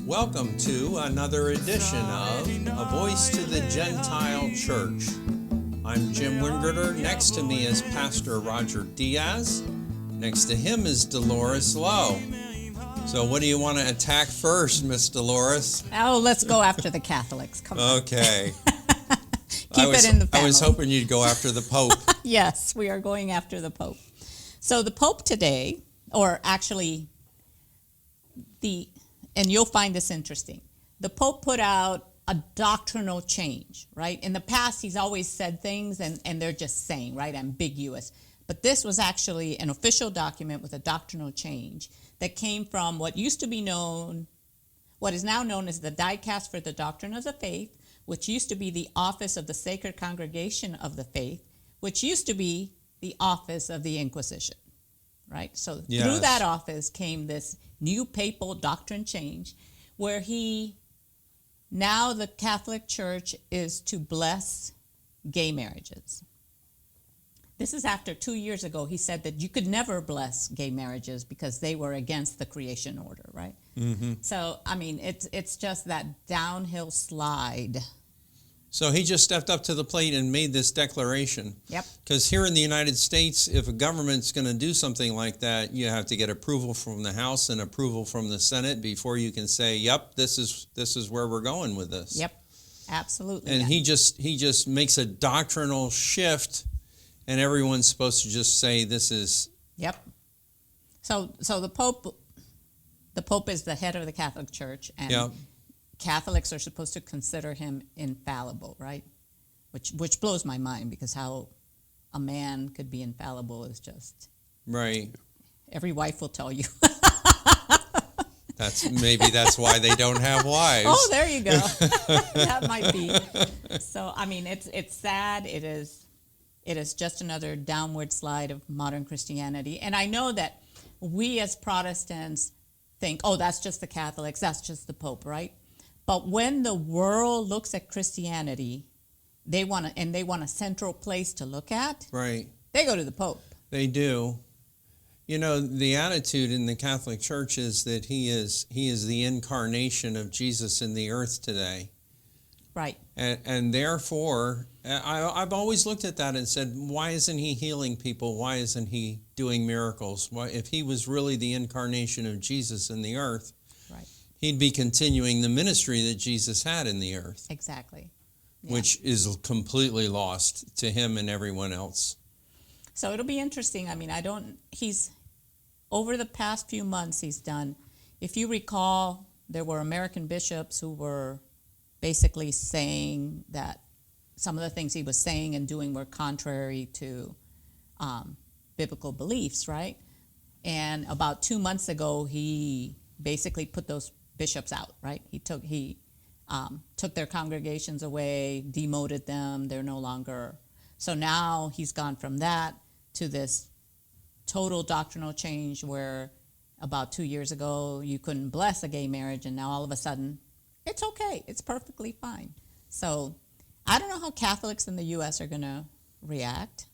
Welcome to another edition of A Voice to the Gentile Church. I'm Jim Wingerter. Next to me is Pastor Roger Diaz. Next to him is Dolores Lowe. So what do you want to attack first, Miss Dolores? Oh, let's go after the Catholics. Come on. Okay. Keep it in the family. I was hoping you'd go after the Pope. Yes, we are going after the Pope. So the Pope today, or actually and you'll find this interesting, the Pope put out a doctrinal change, right? In the past, he's always said things and they're just saying, right, ambiguous. But this was actually an official document with a doctrinal change that came from what is now known as the Dicast for the Doctrine of the Faith, which used to be the office of the Sacred Congregation of the Faith, which used to be the office of the Inquisition, right? So yes. Through that office came this new papal doctrine change where now the Catholic Church is to bless gay marriages. This is after 2 years ago he said that you could never bless gay marriages because they were against the creation order, right? Mm-hmm. So, I mean, it's just that downhill slide. So he just stepped up to the plate and made this declaration. Yep. Because here in the United States, if a government's going to do something like that, you have to get approval from the House and approval from the Senate before you can say, "Yep, this is where we're going with this." Yep, absolutely. And he just makes a doctrinal shift, and everyone's supposed to just say, "This is." Yep. So the Pope is the head of the Catholic Church, and yep. Catholics are supposed to consider him infallible, right? Which blows my mind, because how a man could be infallible is just right. Every wife will tell you. That's why they don't have wives. Oh, there you go. That might be. So I mean, it's sad. It is just another downward slide of modern Christianity. And I know that we as Protestants think, oh, that's just the Catholics, that's just the Pope, right? But when the world looks at Christianity, they want a central place to look at. Right. They go to the Pope. They do. You know, the attitude in the Catholic Church is that he is the incarnation of Jesus in the earth today. Right. And therefore, I've always looked at that and said, why isn't he healing people? Why isn't he doing miracles? Why, if he was really the incarnation of Jesus in the earth, right, he'd be continuing the ministry that Jesus had in the earth. Exactly. Yeah. Which is completely lost to him and everyone else. So it'll be interesting. I mean, over the past few months he's done, if you recall, there were American bishops who were basically saying that some of the things he was saying and doing were contrary to biblical beliefs, right? And about 2 months ago, he basically put those bishops out, right? He took their congregations away, demoted them. They're no longer. So now he's gone from that to this total doctrinal change where about 2 years ago you couldn't bless a gay marriage, and now all of a sudden it's okay. It's perfectly fine. So I don't know how Catholics in the U.S. are going to react.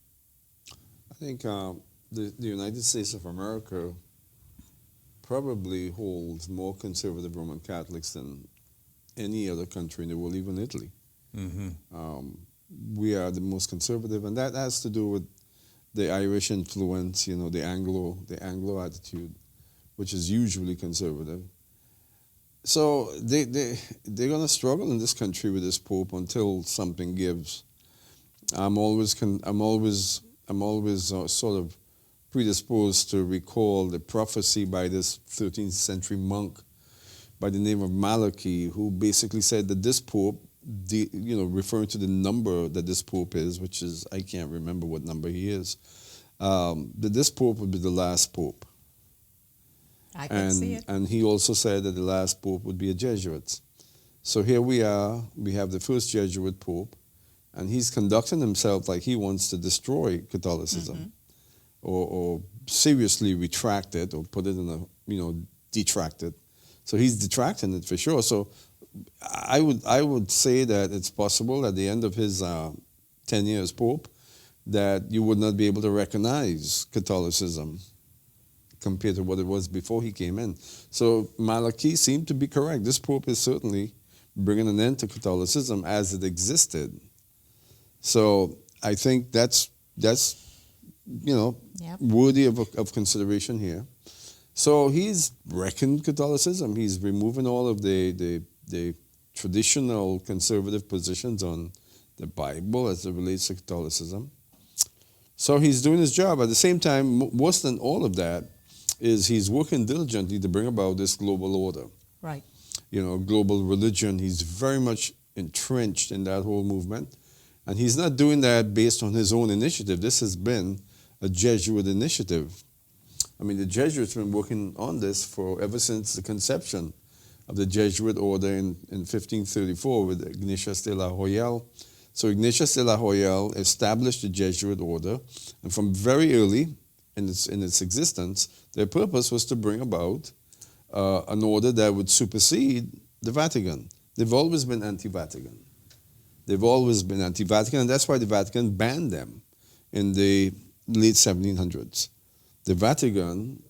I think the United States of America probably holds more conservative Roman Catholics than any other country in the world, even Italy. Mm-hmm. We are the most conservative, and that has to do with the Irish influence, the Anglo attitude, which is usually conservative. So they're going to struggle in this country with this Pope until something gives. I'm always sort of predisposed to recall the prophecy by this 13th century monk by the name of Malachi, who basically said that this Pope, referring to the number that this Pope is, which is, I can't remember what number he is, that this Pope would be the last Pope. I can see it. And he also said that the last Pope would be a Jesuit. So here we are, we have the first Jesuit Pope, and he's conducting himself like he wants to destroy Catholicism, mm-hmm, or seriously retract it, or put it in detract it. So he's detracting it for sure. So I would say that it's possible at the end of his 10 years Pope that you would not be able to recognize Catholicism compared to what it was before he came in. So Malachi seemed to be correct. This Pope is certainly bringing an end to Catholicism as it existed. So I think that's worthy of consideration here. So he's wrecking Catholicism. He's removing all of the traditional conservative positions on the Bible as it relates to Catholicism. So he's doing his job. At the same time, worse than all of that is he's working diligently to bring about this global order. Right. Global religion. He's very much entrenched in that whole movement. And he's not doing that based on his own initiative. This has been a Jesuit initiative. I mean, the Jesuits have been working on this ever since the conception of the Jesuit order in 1534 with Ignatius de la Royale. So Ignatius de la Royale established the Jesuit order, and from very early in its existence, their purpose was to bring about an order that would supersede the Vatican. They've always been anti-Vatican. And that's why the Vatican banned them in the late 1700s. The Vatican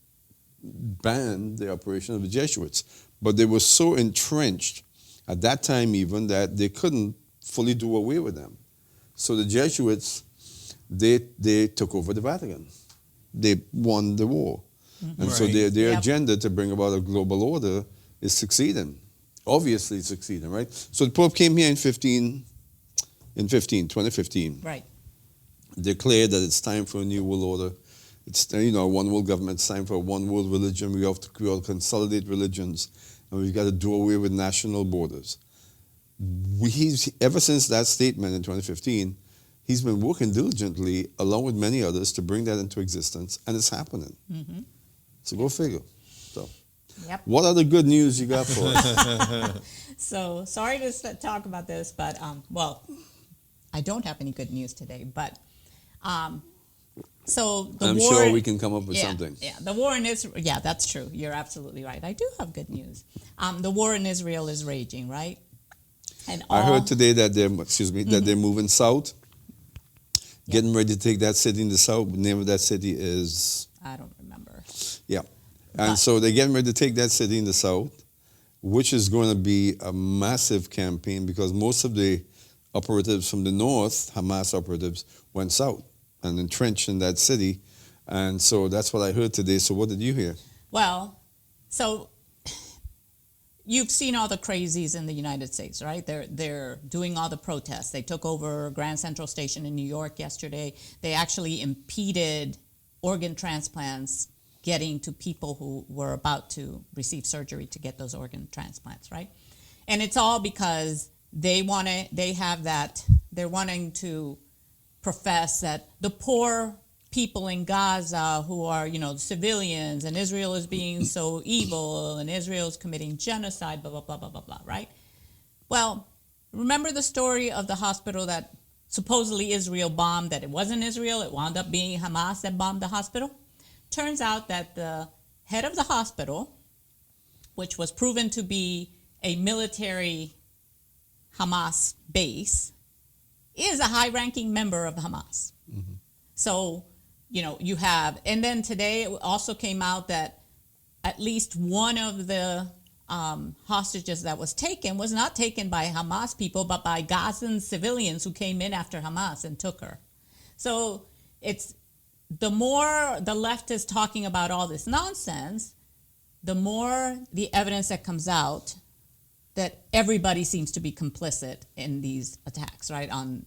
banned the operation of the Jesuits, but they were so entrenched at that time even that they couldn't fully do away with them. So the Jesuits, they took over the Vatican. They won the war. Mm-hmm. And so their agenda to bring about a global order is succeeding. Obviously succeeding, right? So the Pope came here in 2015. Right. Declared that it's time for a new world order. It's a one world government. It's time for a one world religion. We have to consolidate religions, and we've got to do away with national borders. Ever since that statement in 2015, he's been working diligently, along with many others, to bring that into existence, and it's happening. Mm-hmm. So go figure. So, what other good news you got for us? So sorry to talk about this, but I don't have any good news today. But so the I'm war, sure we can come up with something. Yeah, the war in Israel. Yeah, that's true. You're absolutely right. I do have good news. The war in Israel is raging, right? And I heard today that they're moving south, getting ready to take that city in the south. The name of that city is... I don't remember. Yeah. And so they're getting ready to take that city in the south, which is going to be a massive campaign because most of the operatives from the north, Hamas operatives, went south and entrenched in that city. And so that's what I heard today. So what did you hear? Well, so... You've seen all the crazies in the United States, right? They're doing all the protests. They took over Grand Central Station in New York yesterday. They actually impeded organ transplants getting to people who were about to receive surgery to get those organ transplants, right? And it's all because they're wanting to profess that the poor people in Gaza who are, civilians, and Israel is being so evil, and Israel is committing genocide, blah, blah, blah, blah, blah, blah, right? Well, remember the story of the hospital that supposedly Israel bombed, that it wasn't Israel, it wound up being Hamas that bombed the hospital? Turns out that the head of the hospital, which was proven to be a military Hamas base, is a high-ranking member of Hamas. Mm-hmm. So, you have, and then today it also came out that at least one of the hostages that was taken was not taken by Hamas people, but by Gazan civilians who came in after Hamas and took her. So it's the more the left is talking about all this nonsense, the more the evidence that comes out that everybody seems to be complicit in these attacks, right, on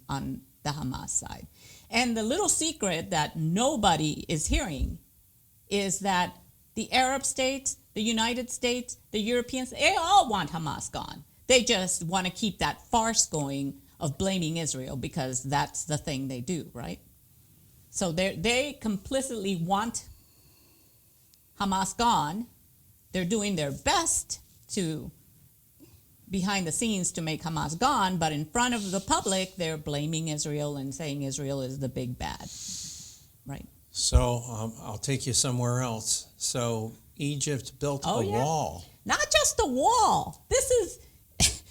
the Hamas side. And the little secret that nobody is hearing is that the Arab states, the United States, the Europeans, they all want Hamas gone. They just want to keep that farce going of blaming Israel because that's the thing they do, right? So they complicitly want Hamas gone. They're doing their best to behind the scenes to make Hamas gone, but in front of the public, they're blaming Israel and saying Israel is the big bad, right? So I'll take you somewhere else. So Egypt built a wall. Not just a wall. This is, if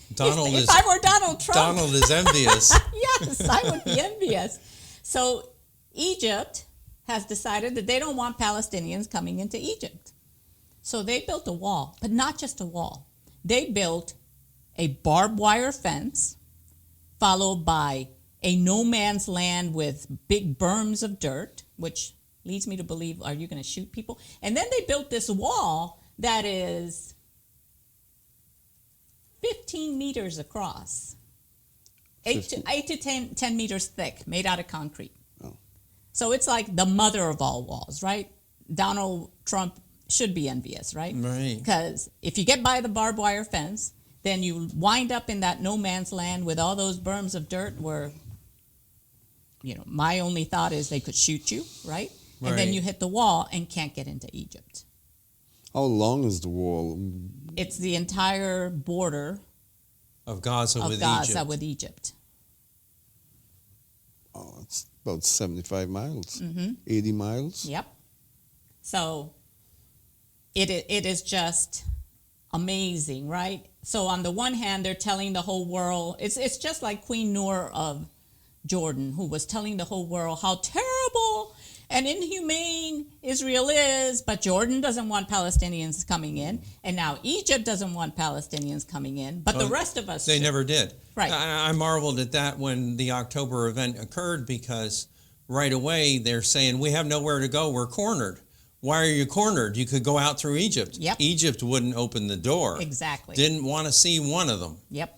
I were Donald Trump. Donald is envious. Yes, I would be envious. So Egypt has decided that they don't want Palestinians coming into Egypt. So they built a wall, but not just a wall. They built a barbed wire fence, followed by a no man's land with big berms of dirt, which leads me to believe, are you going to shoot people? And then they built this wall that is 15 meters across, 8 to 10 meters thick, made out of concrete. Oh. So it's like the mother of all walls, right? Donald Trump should be envious, right? Right. Because if you get by the barbed wire fence, then you wind up in that no man's land with all those berms of dirt where, my only thought is they could shoot you, right? And then Right. you hit the wall and can't get into Egypt. How long is the wall? It's the entire border Of Gaza of with Gaza Egypt. with Egypt. Oh, it's about 75 miles, 80 miles. Yep. So it is just amazing, right? So on the one hand, they're telling the whole world, it's just like Queen Noor of Jordan, who was telling the whole world how terrible and inhumane Israel is, but Jordan doesn't want Palestinians coming in, and now Egypt doesn't want Palestinians coming in, but the rest of us They should. never did. Right. I marveled at that when the October event occurred, because right away they're saying, we have nowhere to go, we're cornered. Why are you cornered? You could go out through Egypt. Yep. Egypt wouldn't open the door. Exactly. Didn't want to see one of them. Yep.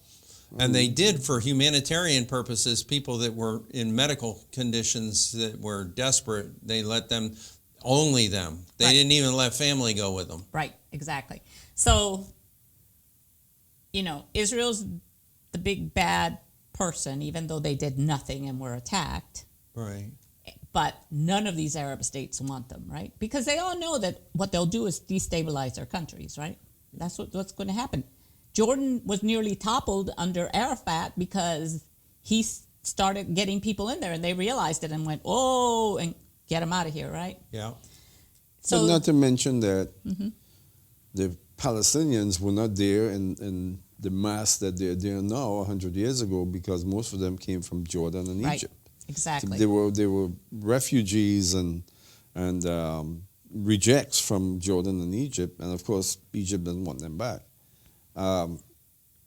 And they did for humanitarian purposes. People that were in medical conditions that were desperate, they let them, only them. They Right. didn't even let family go with them. Right, exactly. So, Israel's the big bad person, even though they did nothing and were attacked. Right. But none of these Arab states want them, right? Because they all know that what they'll do is destabilize their countries, right? That's what's going to happen. Jordan was nearly toppled under Arafat because he started getting people in there, and they realized it and went, oh, and get them out of here, right? Yeah. So, not to mention that the Palestinians were not there in the mass that they're there now 100 years ago, because most of them came from Jordan and Right. Egypt. Exactly. They were refugees and rejects from Jordan and Egypt, and of course Egypt doesn't want them back.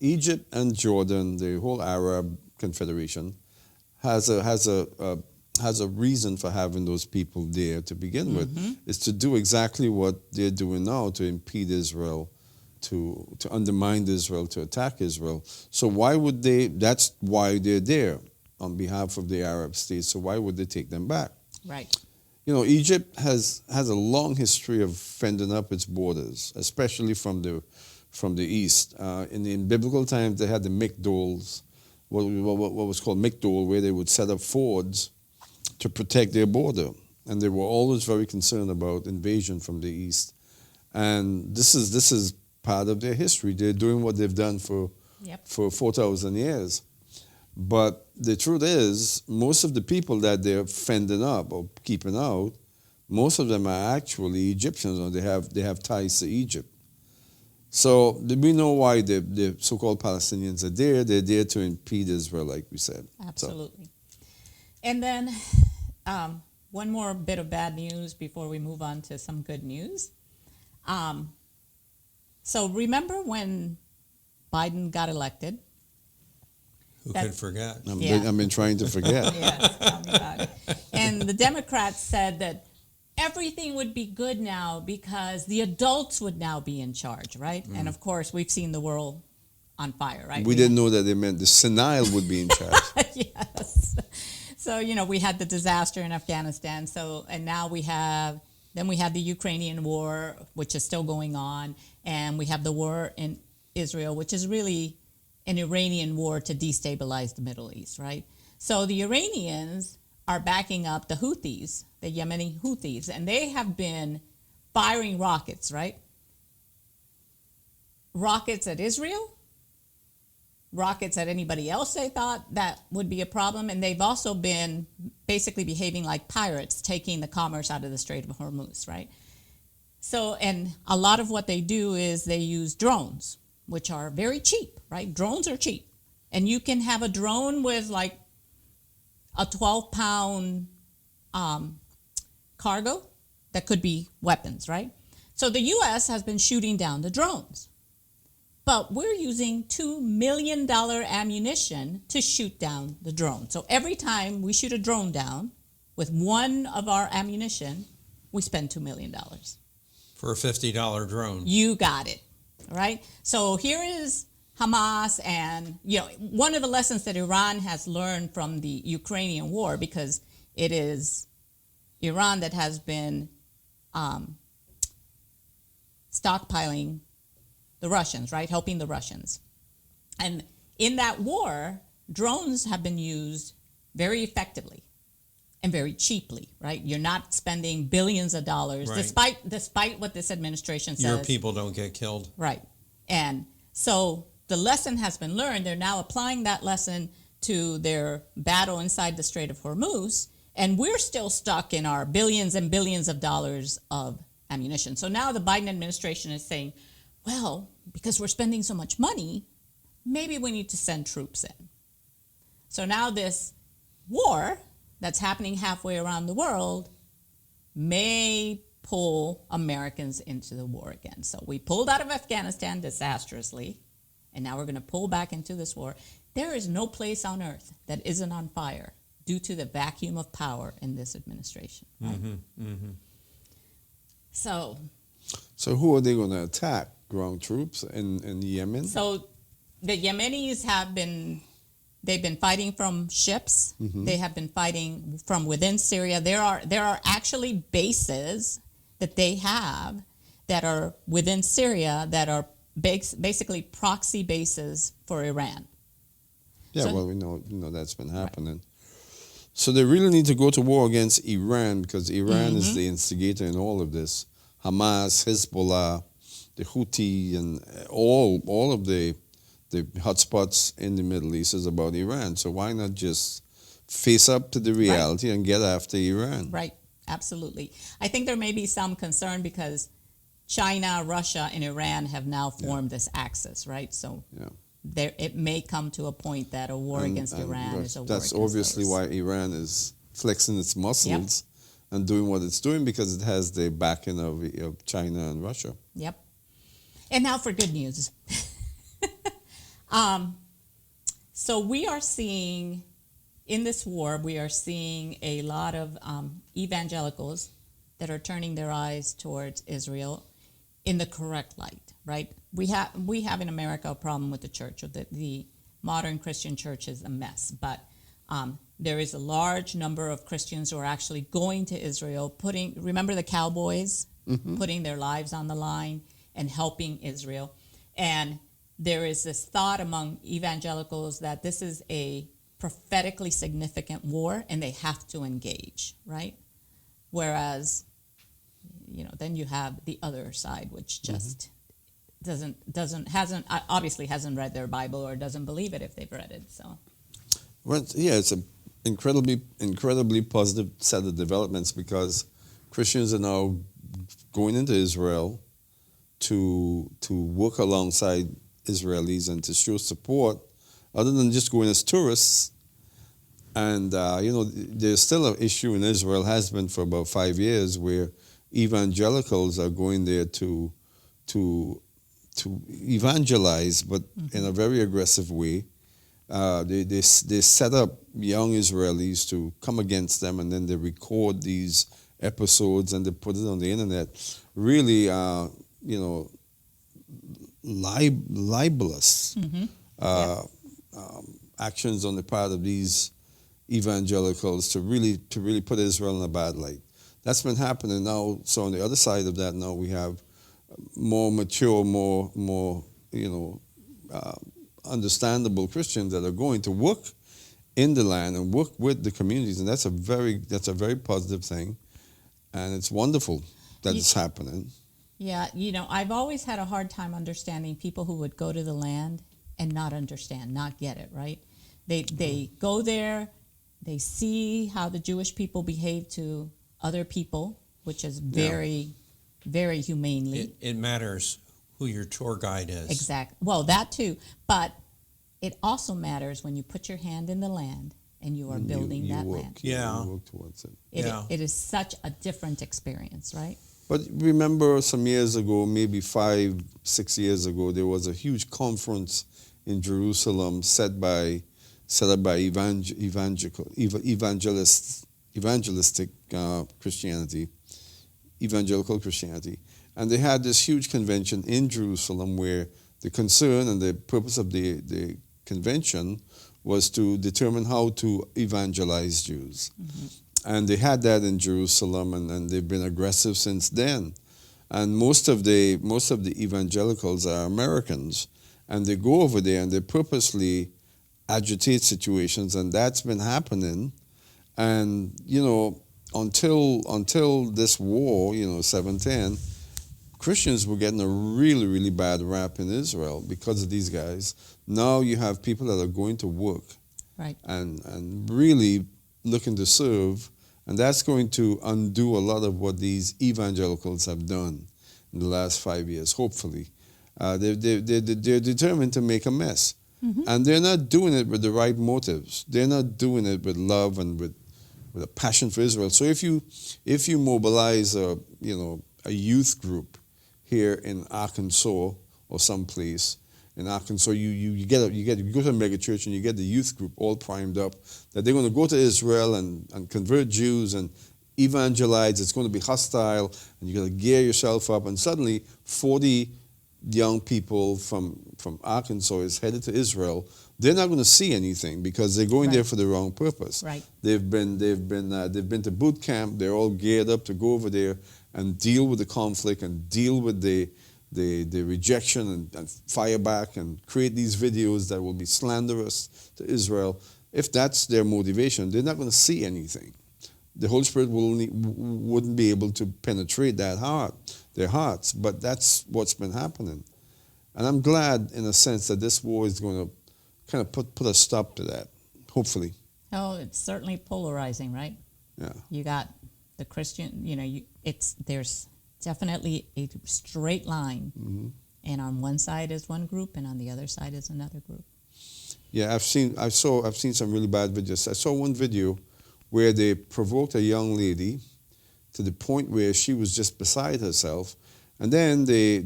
Egypt and Jordan, the whole Arab Confederation, has a reason for having those people there to begin with. Is to do exactly what they're doing now, to impede Israel, to undermine Israel, to attack Israel. So why would they? That's why they're there on behalf of the Arab states. So why would they take them back? Right. Egypt has a long history of fending up its borders, especially from the east. In biblical times, they had the Mikdols, what was called Mikdol, where they would set up fords to protect their border, and they were always very concerned about invasion from the east. And this is part of their history. They're doing what they've done for 4,000 years. But the truth is, most of the people that they're fending up or keeping out, most of them are actually Egyptians, or they have ties to Egypt. So we know why the so-called Palestinians are there. They're there to impede Israel, like we said. Absolutely. And then one more bit of bad news before we move on to some good news. So remember when Biden got elected? Who could forget? I've been trying to forget. Yes, tell me about it. And the Democrats said that everything would be good now because the adults would now be in charge, right? And of course, we've seen the world on fire, right? We didn't know that they meant the senile would be in charge. Yes. So, we had the disaster in Afghanistan. And now we have the Ukrainian war, which is still going on. And we have the war in Israel, which is really an Iranian war to destabilize the Middle East, right? So the Iranians are backing up the Houthis, the Yemeni Houthis, and they have been firing rockets, right? Rockets at Israel, rockets at anybody else they thought that would be a problem, and they've also been basically behaving like pirates, taking the commerce out of the Strait of Hormuz, right? So, and a lot of what they do is they use drones, which are very cheap, right? Drones are cheap. And you can have a drone with like a 12-pound cargo that could be weapons, right? So the U.S. has been shooting down the drones. But we're using $2 million ammunition to shoot down the drone. So every time we shoot a drone down with one of our ammunition, we spend $2 million. For a $50 drone. You got it, right? So here is Hamas, and one of the lessons that Iran has learned from the Ukrainian war, because it is Iran that has been stockpiling the Russians, right? Helping the Russians. And in that war, drones have been used very effectively and very cheaply, right? You're not spending billions of dollars, right, despite what this administration says. Your people don't get killed. Right. And so the lesson has been learned. They're now applying that lesson to their battle inside the Strait of Hormuz, and we're still stuck in our billions and billions of dollars of ammunition. So now the Biden administration is saying, well, because we're spending so much money, maybe we need to send troops in. So now this war that's happening halfway around the world may pull Americans into the war again. So we pulled out of Afghanistan disastrously, and now we're going to pull back into this war. There is no place on earth that isn't on fire due to the vacuum of power in this administration. Right? Mm-hmm, mm-hmm. So who are they going to attack? Ground troops in Yemen? So the Yemenis they've been fighting from ships. Mm-hmm. They have been fighting from within Syria. There are actually bases that they have that are within Syria that are basically proxy bases for Iran. Yeah, so, well, we know that's been happening. Right. So they really need to go to war against Iran, because Iran mm-hmm. is the instigator in all of this. Hamas, Hezbollah, the Houthi, and all of the hotspots in the Middle East is about Iran. So why not just face up to the reality, right, and get after Iran? Right, absolutely. I think there may be some concern because China, Russia, and Iran have now formed this axis, right? So it may come to a point that a war against Iran is a war against That's obviously those. Why Iran is flexing its muscles and doing what it's doing, because it has the backing of China and Russia. Yep. And now for good news. So we are seeing, in this war, we are seeing a lot of evangelicals that are turning their eyes towards Israel in the correct light, right? We have in America a problem with the church, or the modern Christian church is a mess, but there is a large number of Christians who are actually going to Israel, remember the cowboys, mm-hmm. putting their lives on the line and helping Israel. And there is this thought among evangelicals that this is a prophetically significant war and they have to engage, right? Whereas, then you have the other side, which just obviously hasn't read their Bible or doesn't believe it if they've read it. So, well, yeah, it's an incredibly positive set of developments, because Christians are now going into Israel to work alongside Israelis and to show support, other than just going as tourists. And there's still an issue in Israel, has been for about 5 years, where evangelicals are going there to evangelize, but mm-hmm. in a very aggressive way. They set up young Israelis to come against them, and then they record these episodes and they put it on the internet. Really, libelous mm-hmm. Actions on the part of these evangelicals to really put Israel in a bad light. That's been happening now. So on the other side of that, now we have more mature, more understandable Christians that are going to work in the land and work with the communities, and that's a very positive thing, and it's wonderful that it's happening. Yeah, I've always had a hard time understanding people who would go to the land and not understand, not get it, right? They go there, they see how the Jewish people behave to other people, which is very, very humanely. It matters who your tour guide is. Exactly. Well, that too. But it also matters when you put your hand in the land and you are building that work, land. Yeah. You work towards it. Yeah. It is such a different experience, right? But remember some years ago, maybe 5, 6 years ago, there was a huge conference in Jerusalem set up by evangelistic Christianity, evangelical Christianity. And they had this huge convention in Jerusalem where the concern and the purpose of the convention was to determine how to evangelize Jews. Mm-hmm. And they had that in Jerusalem, and they've been aggressive since then. And most of the evangelicals are Americans, and they go over there and they purposely agitate situations, and that's been happening. And until this war, 710, Christians were getting a really, really bad rap in Israel because of these guys. Now you have people that are going to work, right, and really looking to serve. And that's going to undo a lot of what these evangelicals have done in the last 5 years, hopefully. They're determined to make a mess. Mm-hmm. And they're not doing it with the right motives. They're not doing it with love and with a passion for Israel. So if you mobilize a youth group here in Arkansas or someplace, in Arkansas, you go to a mega church and you get the youth group all primed up that they're going to go to Israel and convert Jews and evangelize. It's going to be hostile, and you got to gear yourself up. And suddenly, 40 young people from Arkansas is headed to Israel. They're not going to see anything because they're going there for the wrong purpose. Right. They've been to boot camp. They're all geared up to go over there and deal with the conflict and deal with the rejection and fire back and create these videos that will be slanderous to Israel. If that's their motivation, they're not going to see anything. The Holy Spirit wouldn't be able to penetrate their hearts, but that's what's been happening. And I'm glad, in a sense, that this war is going to kind of put a stop to that, hopefully. Oh, it's certainly polarizing, right? Yeah. You got the Christian, there's definitely a straight line, mm-hmm. and on one side is one group, and on the other side is another group. Yeah, I've seen some really bad videos. I saw one video where they provoked a young lady to the point where she was just beside herself, and then they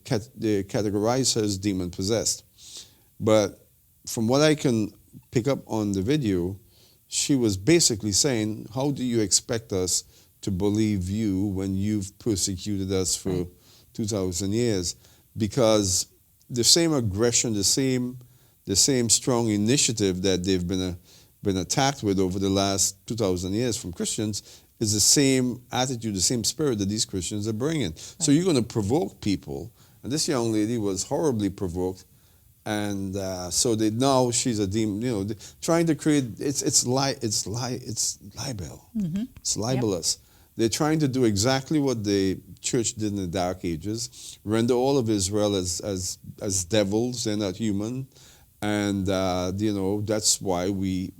categorized her as demon possessed. But from what I can pick up on the video, she was basically saying, "How do you expect us to believe you when you've persecuted us for 2,000 years?" Because the same aggression, the same strong initiative that they've been attacked with over the last 2,000 years from Christians is the same attitude, the same spirit that these Christians are bringing. Right. So you're going to provoke people, and this young lady was horribly provoked, and so now she's a demon. Trying to create it's libel. Mm-hmm. It's libelous. Yep. They're trying to do exactly what the church did in the Dark Ages: render all of Israel as devils. They're not human, and that's why we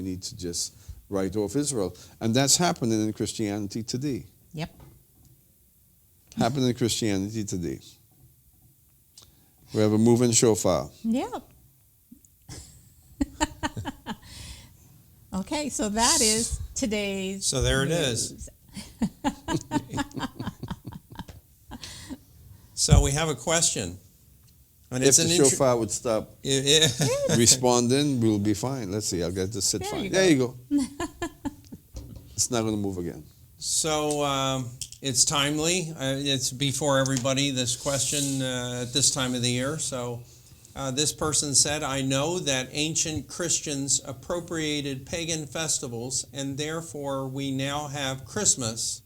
need to just write off Israel, and that's happening in Christianity today. Yep. Happening in Christianity today. We have a moving shofar. Yeah. Okay, so that is today's. So there news. It is. So we have a question. And if the shofar would stop responding, we'll be fine. Let's see. I'll get to sit fine. There you go. It's not going to move again. So it's timely. It's before everybody, this question at this time of the year. So this person said, "I know that ancient Christians appropriated pagan festivals, and therefore we now have Christmas."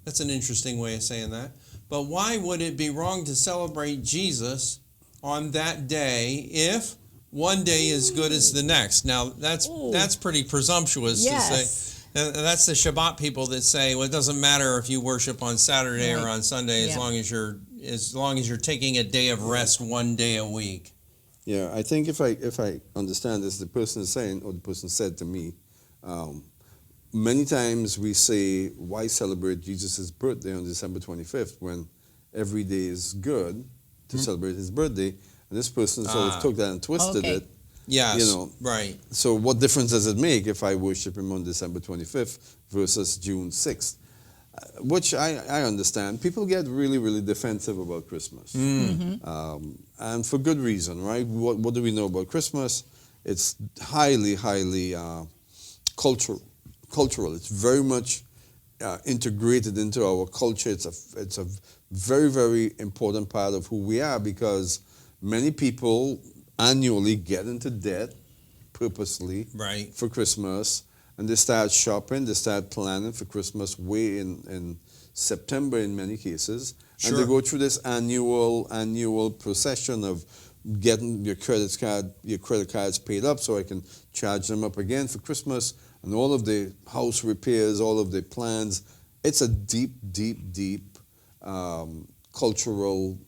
That's an interesting way of saying that. "But why would it be wrong to celebrate Jesus on that day if one day is good as the next?" Now, that's pretty presumptuous to say. And that's the Shabbat people that say, well, it doesn't matter if you worship on Saturday or on Sunday as long as you're taking a day of rest one day a week. Yeah, I think if I understand this, the person is saying, or the person said to me, many times we say, why celebrate Jesus' birthday on December 25th when every day is good to celebrate his birthday? And this person sort of took that and twisted it Yes, You know, right. so what difference does it make if I worship him on December 25th versus June 6th? Which I understand. People get really, really defensive about Christmas. And for good reason, right? What do we know about Christmas? It's highly, highly cultural. It's very much integrated into our culture. It's a very, very important part of who we are, because many people annually get into debt purposely Right. for Christmas, and they start shopping, they start planning for Christmas way in September in many cases, and Sure. they go through this annual procession of getting your credit cards paid up so I can charge them up again for Christmas, and all of the house repairs, all of the plans. It's a deep, deep, deep cultural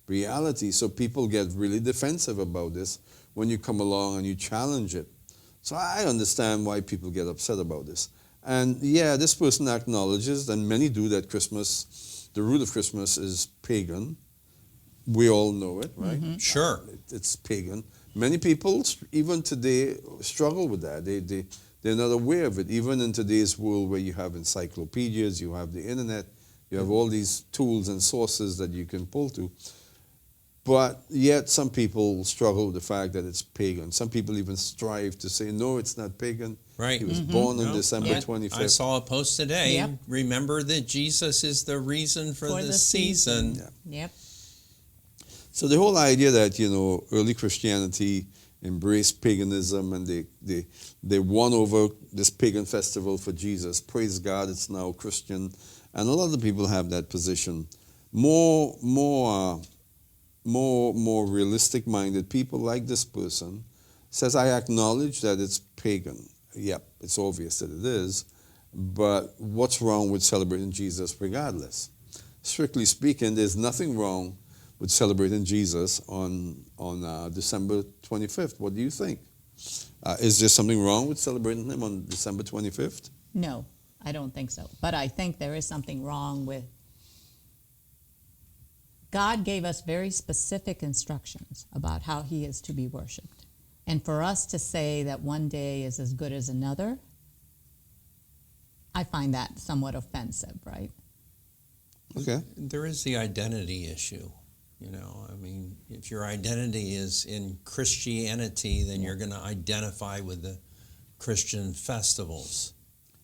reality. So people get really defensive about this when you come along and you challenge it. So I understand why people get upset about this. And yeah, this person acknowledges, and many do, that Christmas, the root of Christmas is pagan. We all know it, right? Sure. It's pagan. Many people, even today, struggle with that. They're not aware of it. Even in today's world where you have encyclopedias, you have the internet, you have all these tools and sources that you can pull to. But yet some people struggle with the fact that it's pagan. Some people even strive to say, no, it's not pagan. Right. He was born on No. December Yeah. 25th. I saw a post today. Yep. Remember that Jesus is the reason for the season. Yeah. Yep. So the whole idea that, early Christianity embraced paganism and they won over this pagan festival for Jesus. Praise God, it's now Christian. And a lot of people have that position. More realistic-minded people like this person says, I acknowledge that it's pagan. Yep, it's obvious that it is. But what's wrong with celebrating Jesus regardless? Strictly speaking, there's nothing wrong with celebrating Jesus on December 25th. What do you think? Is there something wrong with celebrating him on December 25th? No, I don't think so. But I think there is something wrong with God gave us very specific instructions about how he is to be worshiped. And for us to say that one day is as good as another, I find that somewhat offensive, right? Okay. There is the identity issue. I mean, if your identity is in Christianity, then you're going to identify with the Christian festivals.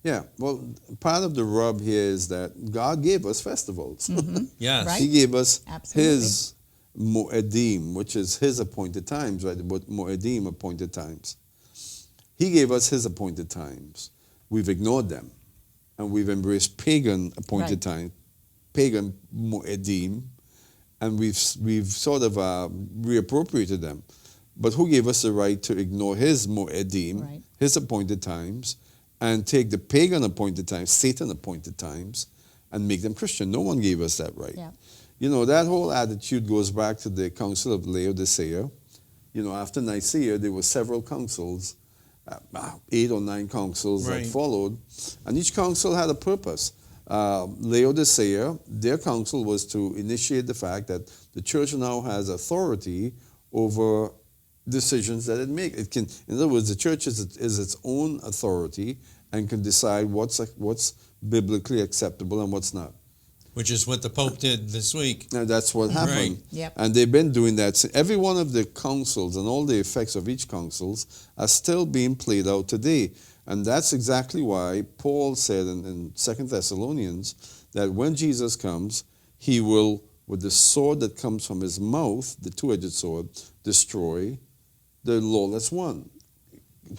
Yeah, well, part of the rub here is that God gave us festivals. Yes. Right. He gave us Absolutely. his Moedim, which is his appointed times, right? But Moedim, appointed times. He gave us his appointed times. We've ignored them. And we've embraced pagan appointed time, pagan Moedim, and we've sort of reappropriated them. But who gave us the right to ignore his Moedim, Right. his appointed times, and take the pagan appointed times, Satan appointed times, and make them Christian? No one gave us that right. Yeah. That whole attitude goes back to the Council of Laodicea. After Nicaea, there were several councils, 8 or 9 councils Right. that followed, and each council had a purpose. Laodicea, their council was to initiate the fact that the church now has authority over decisions that it makes. It can, in other words, the church is its own authority and can decide what's biblically acceptable and what's not. Which is what the Pope did this week. And that's what happened. Right. Yep. And they've been doing that. Every one of the councils and all the effects of each councils are still being played out today. And that's exactly why Paul said in 2 Thessalonians that when Jesus comes, he will, with the sword that comes from his mouth, the two-edged sword, destroy the lawless one,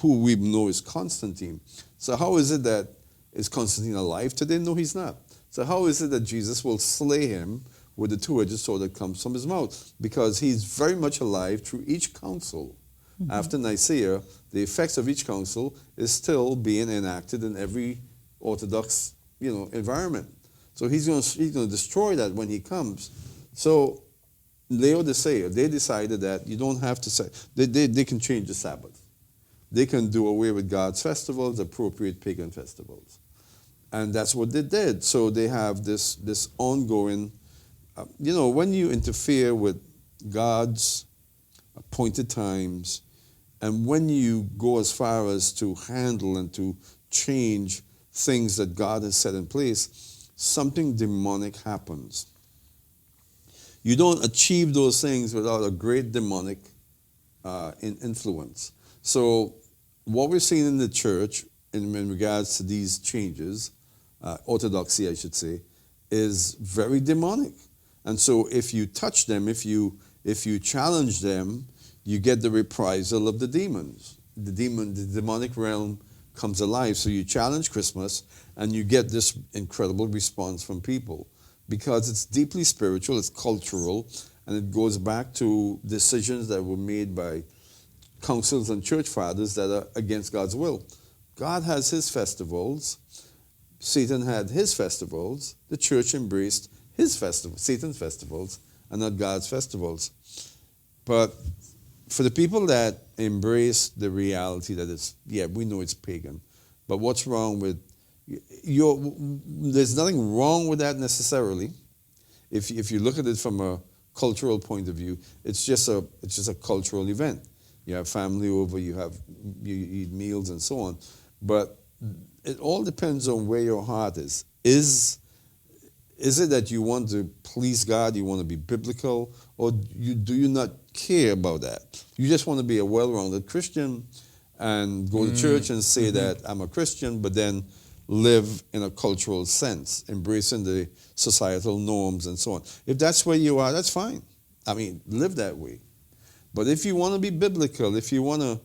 who we know is Constantine. So how is it that, is Constantine alive today? No, he's not. So how is it that Jesus will slay him with the two-edged sword that comes from his mouth? Because he's very much alive through each council. Mm-hmm. After Nicaea, the effects of each council is still being enacted in every Orthodox, environment. So he's going to destroy that when he comes. So Laodicea, they decided that you don't have to say, they can change the Sabbath. They can do away with God's festivals, appropriate pagan festivals. And that's what they did. So they have this ongoing, when you interfere with God's appointed times, And when you go as far as to handle and to change things that God has set in place, something demonic happens. You don't achieve those things without a great demonic influence. So what we're seeing in the church in regards to these changes, orthodoxy I should say, is very demonic. And so if you touch them, if you challenge them, you get the reprisal of the demons. The demonic realm comes alive. So you challenge Christmas and you get this incredible response from people because it's deeply spiritual, it's cultural, and it goes back to decisions that were made by councils and church fathers that are against God's will. God has his festivals. Satan had his festivals. The church embraced his festivals, Satan's festivals, and not God's festivals. But for the people that embrace the reality that it's, we know it's pagan, but what's wrong with there's nothing wrong with that necessarily. If you look at it from a cultural point of view, it's just a cultural event. You have family over, you eat meals and so on. But it all depends on where your heart is. Is it that you want to please God, you want to be biblical, or do you not care about that? You just want to be a well-rounded Christian and go to church and say that I'm a Christian, but then live in a cultural sense, embracing the societal norms and so on. If that's where you are, that's fine. I mean, live that way. But if you want to be biblical, if you want to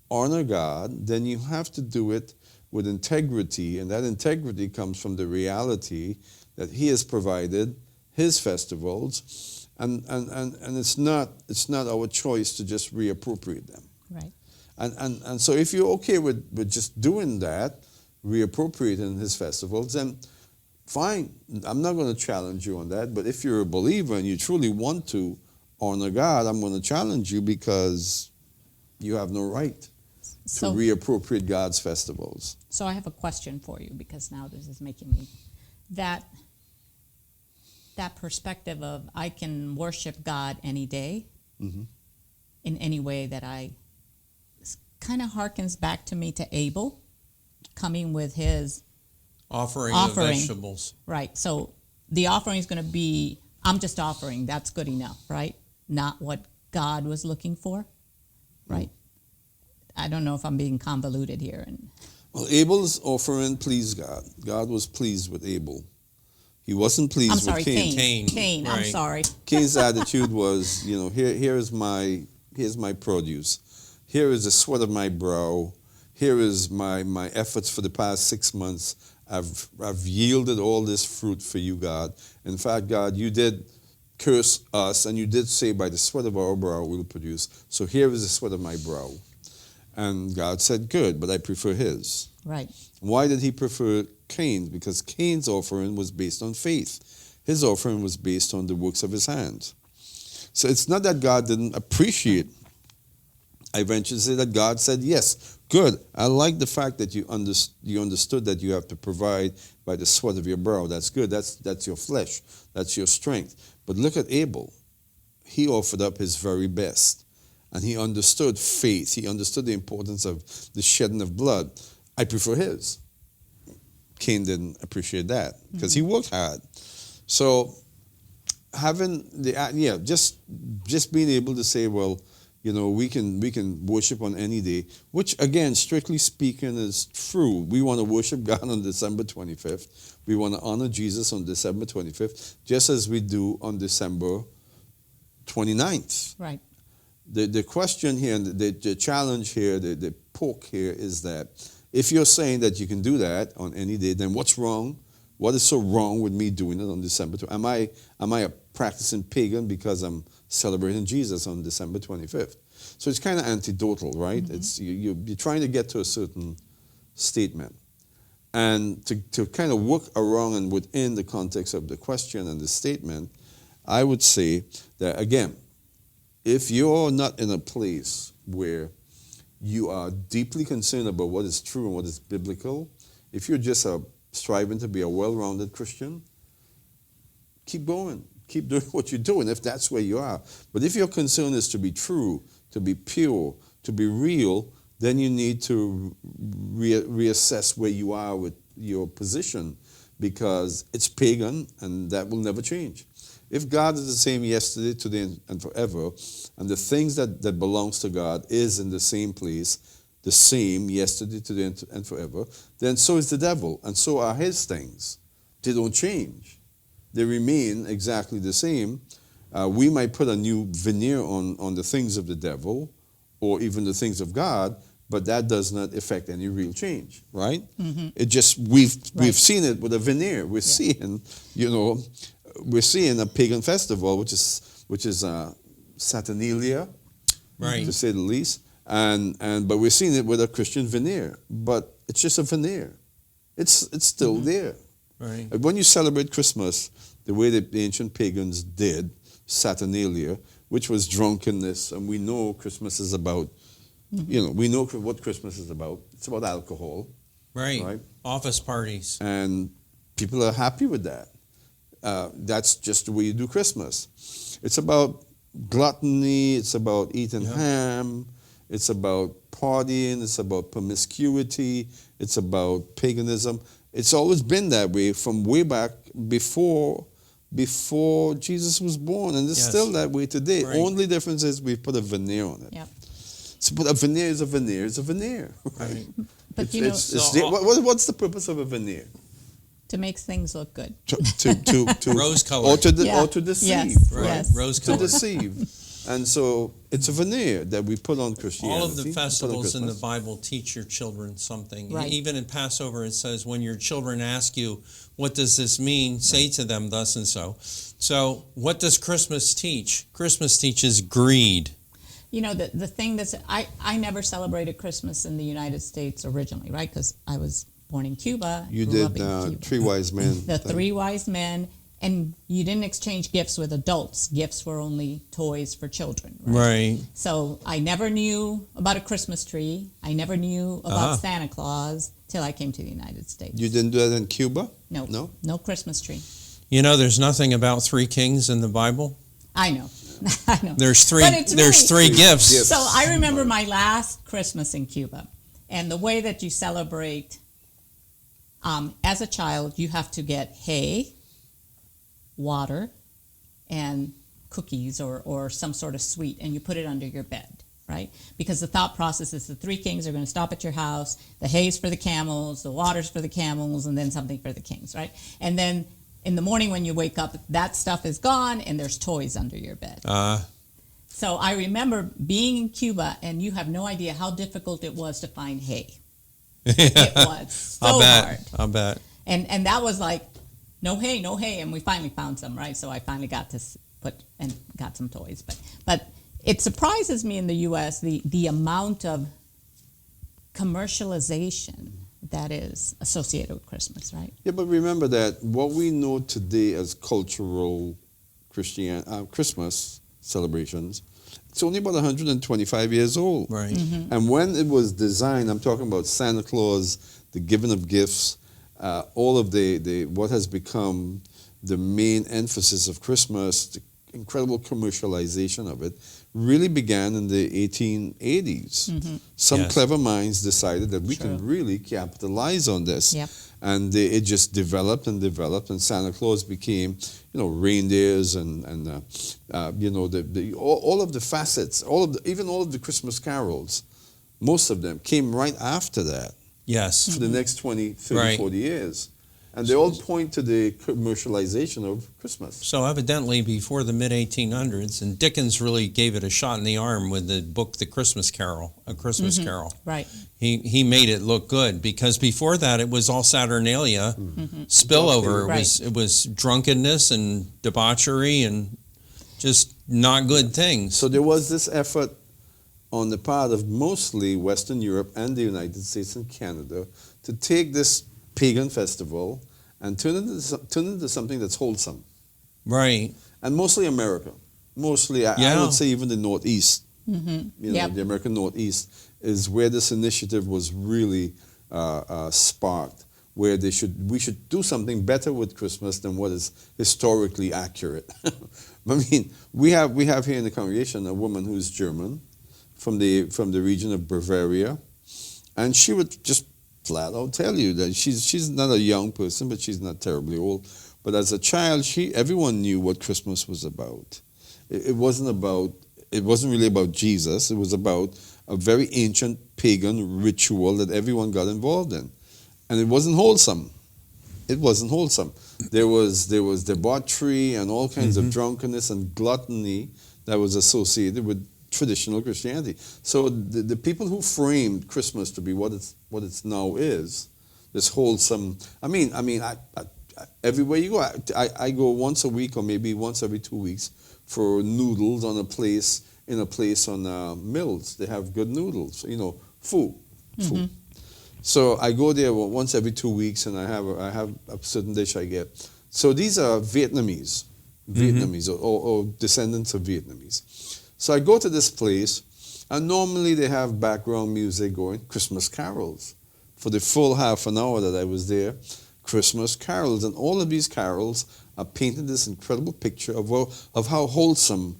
honor God, then you have to do it with integrity, and that integrity comes from the reality that he has provided his festivals, and it's not our choice to just reappropriate them. Right. And so if you're okay with just doing that, reappropriating his festivals, then fine. I'm not going to challenge you on that. But if you're a believer and you truly want to honor God, I'm going to challenge you because you have no right to reappropriate God's festivals. So I have a question for you, because now this is making me that perspective of I can worship God any day in any way that I kind of harkens back to me to Abel coming with his offering of vegetables. Right. So the offering is going to be, I'm just offering. That's good enough, right? Not what God was looking for, right? I don't know if I'm being convoluted here. Well, Abel's offering pleased God. God was pleased with Abel. He wasn't pleased with Cain. Cain, right. I'm sorry. Cain's attitude was, here's my produce. Here is the sweat of my brow. Here is my efforts for the past 6 months. I've yielded all this fruit for you, God. In fact, God, you did curse us, and you did say, by the sweat of our brow we'll produce. So here is the sweat of my brow. And God said, good, but I prefer his. Right. Why did he prefer Cain's? Because Cain's offering was based on faith. His offering was based on the works of his hands. So it's not that God didn't appreciate. I venture to say that God said, yes, good. I like the fact that you understood that you have to provide by the sweat of your brow. That's good. That's your flesh. That's your strength. But look at Abel. He offered up his very best. And he understood faith. He understood the importance of the shedding of blood. I prefer his. Cain didn't appreciate that because he worked hard. So having just being able to say, well, we can worship on any day, which again, strictly speaking, is true. We want to worship God on December 25th. We want to honor Jesus on December 25th, just as we do on December 29th. Right. The question here, and the challenge here, the poke here is that if you're saying that you can do that on any day, then what's wrong? What is so wrong with me doing it on December 25th? Am I a practicing pagan because I'm celebrating Jesus on December 25th? So it's kind of antidotal, right? It's you're trying to get to a certain statement. And to kind of work around and within the context of the question and the statement, I would say that, again, if you're not in a place where you are deeply concerned about what is true and what is biblical, if you're just striving to be a well-rounded Christian, keep going. Keep doing what you're doing if that's where you are. But if your concern is to be true, to be pure, to be real, then you need to reassess where you are with your position, because it's pagan and that will never change. If God is the same yesterday, today, and forever, and the things that belongs to God is in the same place, the same yesterday, today, and forever, then so is the devil, and so are his things. They don't change. They remain exactly the same. We might put a new veneer on the things of the devil, or even the things of God, but that does not affect any real change, right? Mm-hmm. It just, we've seen it with a veneer. We're seeing, we're seeing a pagan festival, which is Saturnalia, Right. to say the least, but we're seeing it with a Christian veneer, but it's just a veneer. It's still there. Right. When you celebrate Christmas, the way that the ancient pagans did, Saturnalia, which was drunkenness, and we know Christmas is about, we know what Christmas is about. It's about alcohol. Right. Office parties. And people are happy with that. That's just the way you do Christmas. It's about gluttony, it's about eating ham, it's about partying, it's about promiscuity, it's about paganism. It's always been that way from way back before Jesus was born, and it's still that way today. Right. Only difference is we put a veneer on it. Yep. So, but a veneer is a veneer. It's a veneer. Right? But What's the purpose of a veneer? to make things look good. To Rose color. or to deceive, Yes. right? Yes. Rose To color. deceive. And so it's a veneer that we put on Christianity. All of the put on festivals in the Christmas. Bible teach your children something. Right. Even in Passover, it says, when your children ask you, what does this mean? Say to them thus and so. So what does Christmas teach? Christmas teaches greed. You know, the thing that's, I never celebrated Christmas in the United States originally, right? Because I was born in Cuba. You grew did up in Cuba. Three Wise Men. The thing. Three Wise Men, and you didn't exchange gifts with adults. Gifts were only toys for children, right? Right. So I never knew about a Christmas tree. I never knew about Santa Claus till I came to the United States. You didn't do that in Cuba? No. No? No Christmas tree. You know, there's nothing about three kings in the Bible. I know. I know. There's three. But it's There's really- three gifts. Gifts. So I remember my last Christmas in Cuba, and the way that you celebrate, as a child, you have to get hay, water, and cookies or some sort of sweet, and you put it under your bed, right? Because the thought process is the three kings are going to stop at your house, the hay's for the camels, the water's for the camels, and then something for the kings, right? And then in the morning when you wake up, that stuff is gone, and there's toys under your bed. So I remember being in Cuba, and you have no idea how difficult it was to find hay. It was so hard. I'll bet. And that was like, no hay, and we finally found some, right? So I finally got to got some toys. But it surprises me in the U.S. the amount of commercialization that is associated with Christmas, right? Yeah, but remember that what we know today as cultural Christmas celebrations, it's only about 125 years old. Right. Mm-hmm. And when it was designed, I'm talking about Santa Claus, the giving of gifts, all of the what has become the main emphasis of Christmas, the incredible commercialization of it, really began in the 1880s. Mm-hmm. Some Yes. clever minds decided that we True. can really capitalize on this. Yep. And it just developed and developed, and Santa Claus became, reindeers and all of the facets, even all of the Christmas carols, most of them came right after that Yes. for the next 20, 30, Right. 40 years. And they all point to the commercialization of Christmas. So evidently before the mid-1800s, and Dickens really gave it a shot in the arm with the book The Christmas Carol, A Christmas Carol. Right. He made it look good, because before that it was all Saturnalia, spillover. Right. It was drunkenness and debauchery and just not good things. So there was this effort on the part of mostly Western Europe and the United States and Canada to take this pagan festival and turn it into something that's wholesome. Right. And mostly America. Mostly, I Yeah. would say even the Northeast. Yep. The American Northeast is where this initiative was really sparked, where we should do something better with Christmas than what is historically accurate. I mean, we have here in the congregation a woman who's German, from the region of Bavaria, and she would just flat out tell you that she's not a young person, but she's not terribly old. But as a child, everyone knew what Christmas was about. It wasn't really about Jesus. It was about a very ancient pagan ritual that everyone got involved in, and it wasn't wholesome. It wasn't wholesome. There was debauchery and all kinds of drunkenness and gluttony that was associated with traditional Christianity. So the people who framed Christmas to be what it's now is, this wholesome. I everywhere you go, I go once a week or maybe once every 2 weeks for noodles in a place on Mills. They have good noodles, food. So I go there once every 2 weeks, and I have a certain dish I get. So these are Vietnamese or descendants of Vietnamese. So I go to this place, and normally they have background music going, Christmas carols. For the full half an hour that I was there, Christmas carols. And all of these carols are painting this incredible picture of how wholesome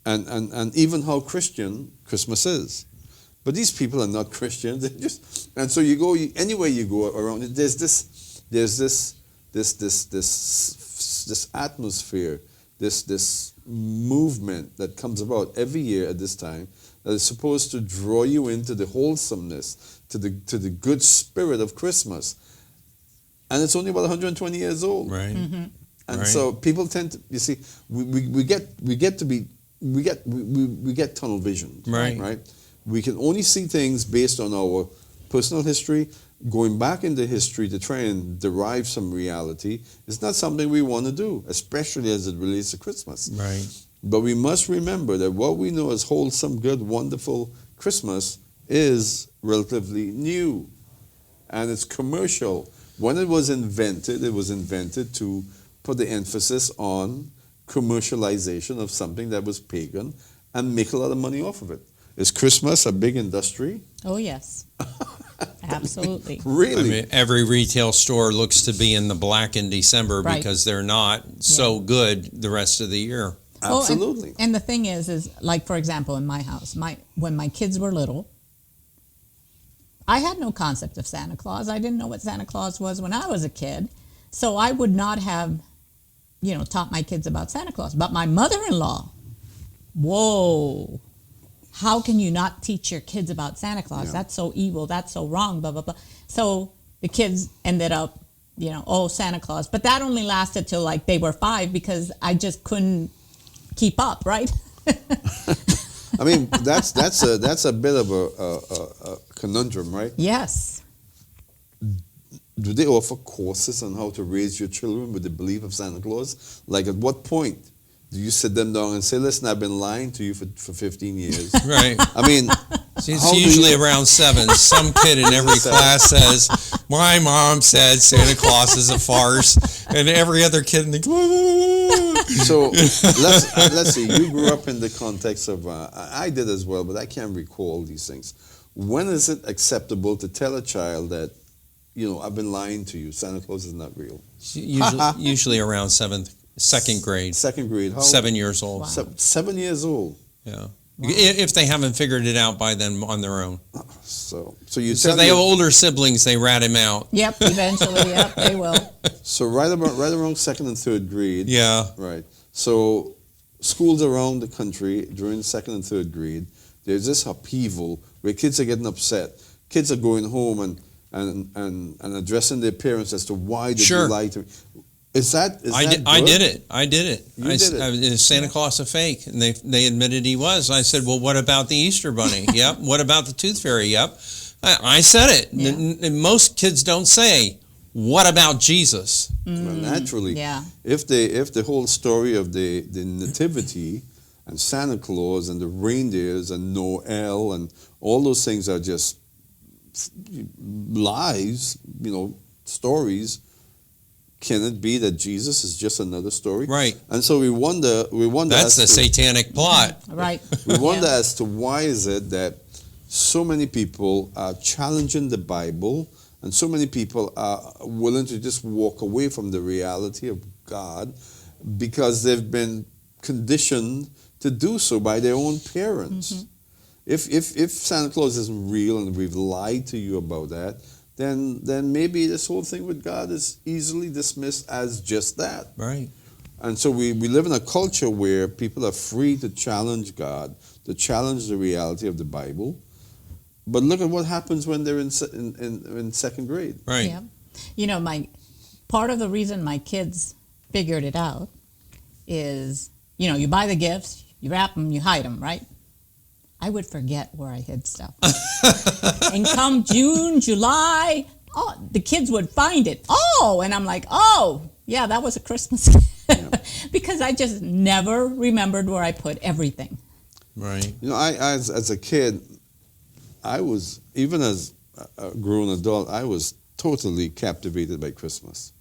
and even how Christian Christmas is. But these people are not Christians. And so you go anywhere you go around. There's this atmosphere, this movement that comes about every year at this time that is supposed to draw you into the wholesomeness, to the good spirit of Christmas. And it's only about 120 years old. Right. And so people tend to, you see, we get tunnel vision. Right. We can only see things based on our personal history. Going back into history to try and derive some reality is not something we want to do, especially as it relates to Christmas. Right. But we must remember that what we know as wholesome, good, wonderful Christmas is relatively new. And it's commercial. When it was invented to put the emphasis on commercialization of something that was pagan and make a lot of money off of it. Is Christmas a big industry? Oh, yes. Absolutely. Really? Every retail store looks to be in the black in December because they're not so good the rest of the year. Absolutely. And the thing is like, for example, in my house, when my kids were little, I had no concept of Santa Claus. I didn't know what Santa Claus was when I was a kid. So I would not have, taught my kids about Santa Claus. But my mother-in-law, whoa, how can you not teach your kids about Santa Claus? Yeah. That's so evil. That's so wrong, blah, blah, blah. So the kids ended up, Santa Claus. But that only lasted till like they were 5 because I just couldn't keep up, right? I mean, that's a bit of a conundrum, right? Yes. Do they offer courses on how to raise your children with the belief of Santa Claus? Like, at what point do you sit them down and say, listen, I've been lying to you for 15 years? Right. I mean, it's usually around 7. Some kid in every class says, my mom said Santa Claus is a farce. And every other kid in the class. So let's see. You grew up in the context of, I did as well, but I can't recall these things. When is it acceptable to tell a child that, I've been lying to you, Santa Claus is not real? Usually around second grade. Second grade. How 7 years old. Wow. 7 years old. Yeah. Wow. If they haven't figured it out by then on their own. So they have older siblings, they rat him out. Yep, eventually, yep, they will. So right around second and third grade. Yeah. Right. So schools around the country during second and third grade, there's this upheaval where kids are getting upset. Kids are going home and addressing their parents as to why did you lie to me. I did it. You did it. Is Santa Claus a fake? And they admitted he was. I said, well, what about the Easter Bunny? Yep. What about the Tooth Fairy? Yep. I said it. Yeah. Most kids don't say, what about Jesus? Well, naturally. Yeah. If the whole story of the nativity and Santa Claus and the reindeers and Noel and all those things are just lies, stories, can it be that Jesus is just another story? Right. And so we wonder. That's the satanic plot. Right. We wonder as to why is it that so many people are challenging the Bible and so many people are willing to just walk away from the reality of God because they've been conditioned to do so by their own parents. If Santa Claus isn't real and we've lied to you about that, then maybe this whole thing with God is easily dismissed as just that. Right. And so we live in a culture where people are free to challenge God, to challenge the reality of the Bible. But look at what happens when they're in second grade. Right. Yeah. You know, part of the reason my kids figured it out is, you know, you buy the gifts, you wrap them, you hide them, right? I would forget where I hid stuff. And come June, July, oh, the kids would find it. Oh, and I'm like, oh, yeah, that was a Christmas gift. Because I just never remembered where I put everything. Right. You know, I as a kid, I was, even as a grown adult, I was totally captivated by Christmas.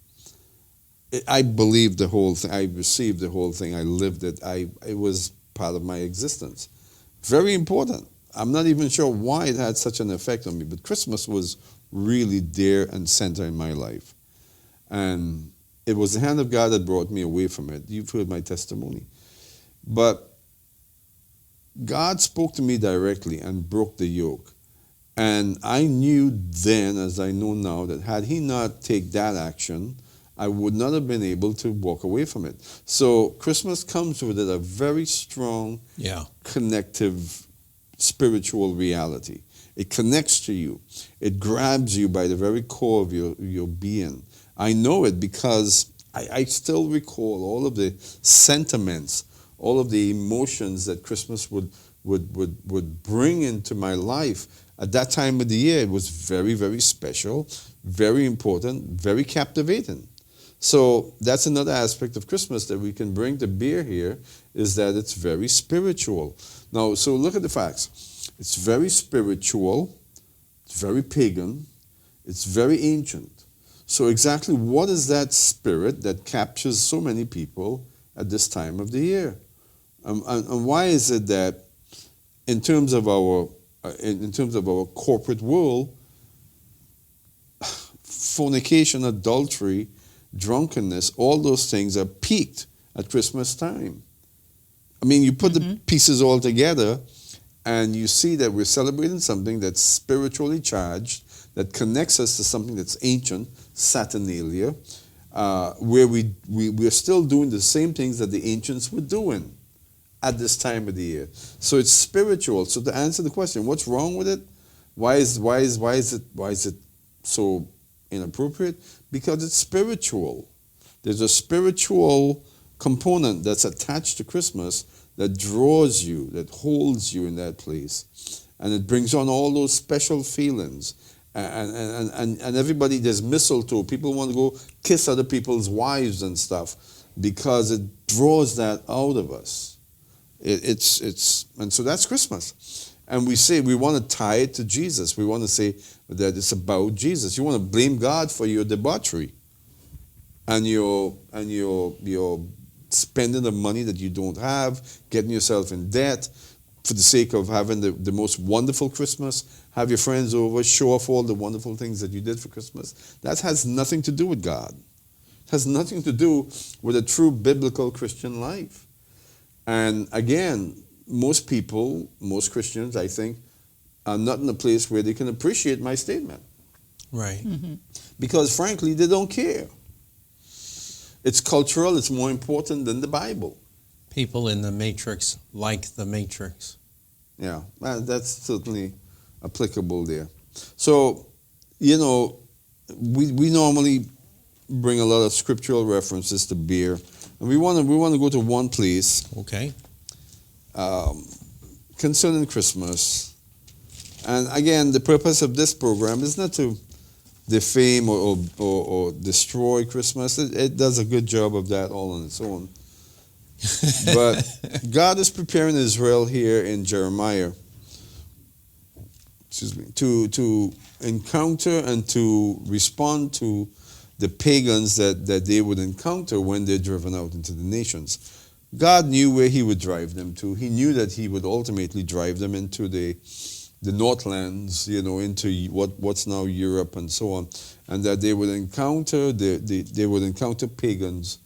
I believed the whole thing. I received the whole thing. I lived it. It was part of my existence. Very important. I'm not even sure why it had such an effect on me, but Christmas was really there and center in my life. And it was the hand of God that brought me away from it. You've heard my testimony. But God spoke to me directly and broke the yoke. And I knew then, as I know now, that had he not taken that action, I would not have been able to walk away from it. So Christmas comes with it a very strong, connective, spiritual reality. It connects to you. It grabs you by the very core of your being. I know it because I still recall all of the sentiments, all of the emotions that Christmas would bring into my life. At that time of the year, it was very, very special, very important, very captivating. So that's another aspect of Christmas that we can bring to bear here, is that it's very spiritual. Now, so look at the facts. It's very spiritual, it's very pagan, it's very ancient. So exactly what is that spirit that captures so many people at this time of the year? And why is it that in terms of our corporate world, fornication, adultery, drunkenness, all those things are peaked at Christmas time? I mean, you put the pieces all together and you see that we're celebrating something that's spiritually charged, that connects us to something that's ancient, Saturnalia, where we're still doing the same things that the ancients were doing at this time of the year. So it's spiritual. So to answer the question, what's wrong with it? Why is it so inappropriate? Because it's spiritual. There's a spiritual component that's attached to Christmas that draws you, that holds you in that place. And it brings on all those special feelings. And everybody, there's mistletoe. People want to go kiss other people's wives and stuff because it draws that out of us. And so that's Christmas. And we say we want to tie it to Jesus. We want to say that it's about Jesus. You want to blame God for your debauchery and your spending the money that you don't have, getting yourself in debt for the sake of having the most wonderful Christmas, have your friends over, show off all the wonderful things that you did for Christmas. That has nothing to do with God. It has nothing to do with a true biblical Christian life. And again, most people, most Christians, I think, are not in a place where they can appreciate my statement. Right. Mm-hmm. Because frankly, they don't care. It's cultural, it's more important than the Bible. People in the Matrix like the Matrix. Yeah, that's certainly applicable there. So, you know, we normally bring a lot of scriptural references to bear. And we want to go to one place. Okay. Concerning Christmas. And again, the purpose of this program is not to defame or destroy Christmas. It does a good job of that all on its own. But God is preparing Israel here in Jeremiah, to encounter and to respond to the pagans that they would encounter when they're driven out into the nations. God knew where he would drive them to. He knew that he would ultimately drive them into the Northlands, you know, into what's now Europe and so on, and that they would encounter they would encounter pagans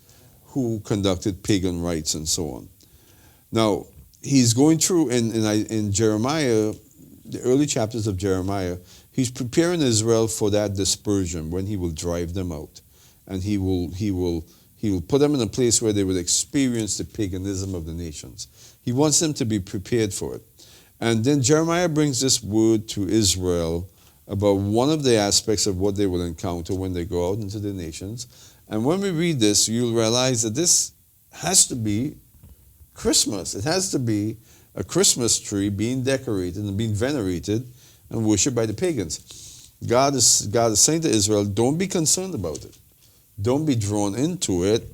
who conducted pagan rites and so on. Now, he's going through in Jeremiah, the early chapters of Jeremiah, he's preparing Israel for that dispersion when he will drive them out. And he will put them in a place where they will experience the paganism of the nations. He wants them to be prepared for it. And then Jeremiah brings this word to Israel about one of the aspects of what they will encounter when they go out into the nations. And when we read this, you'll realize that this has to be Christmas. It has to be a Christmas tree being decorated and being venerated and worshipped by the pagans. God is saying to Israel, don't be concerned about it. Don't be drawn into it,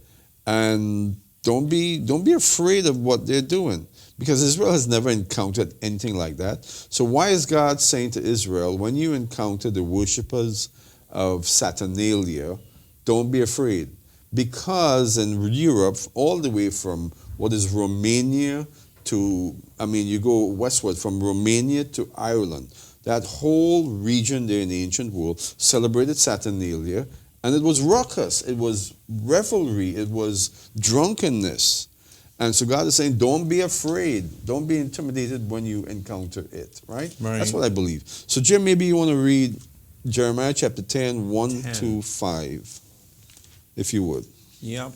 and don't be afraid of what they're doing, because Israel has never encountered anything like that. So why is God saying to Israel, when you encounter the worshippers of Saturnalia, don't be afraid? Because in Europe, all the way from what is Romania to, you go westward from Romania to Ireland, that whole region there in the ancient world celebrated Saturnalia, and it was raucous, it was revelry, it was drunkenness. And so God is saying, don't be afraid, don't be intimidated when you encounter it, right? That's what I believe. So Jim, maybe you want to read Jeremiah chapter 10, 1 to 5, if you would. Yep.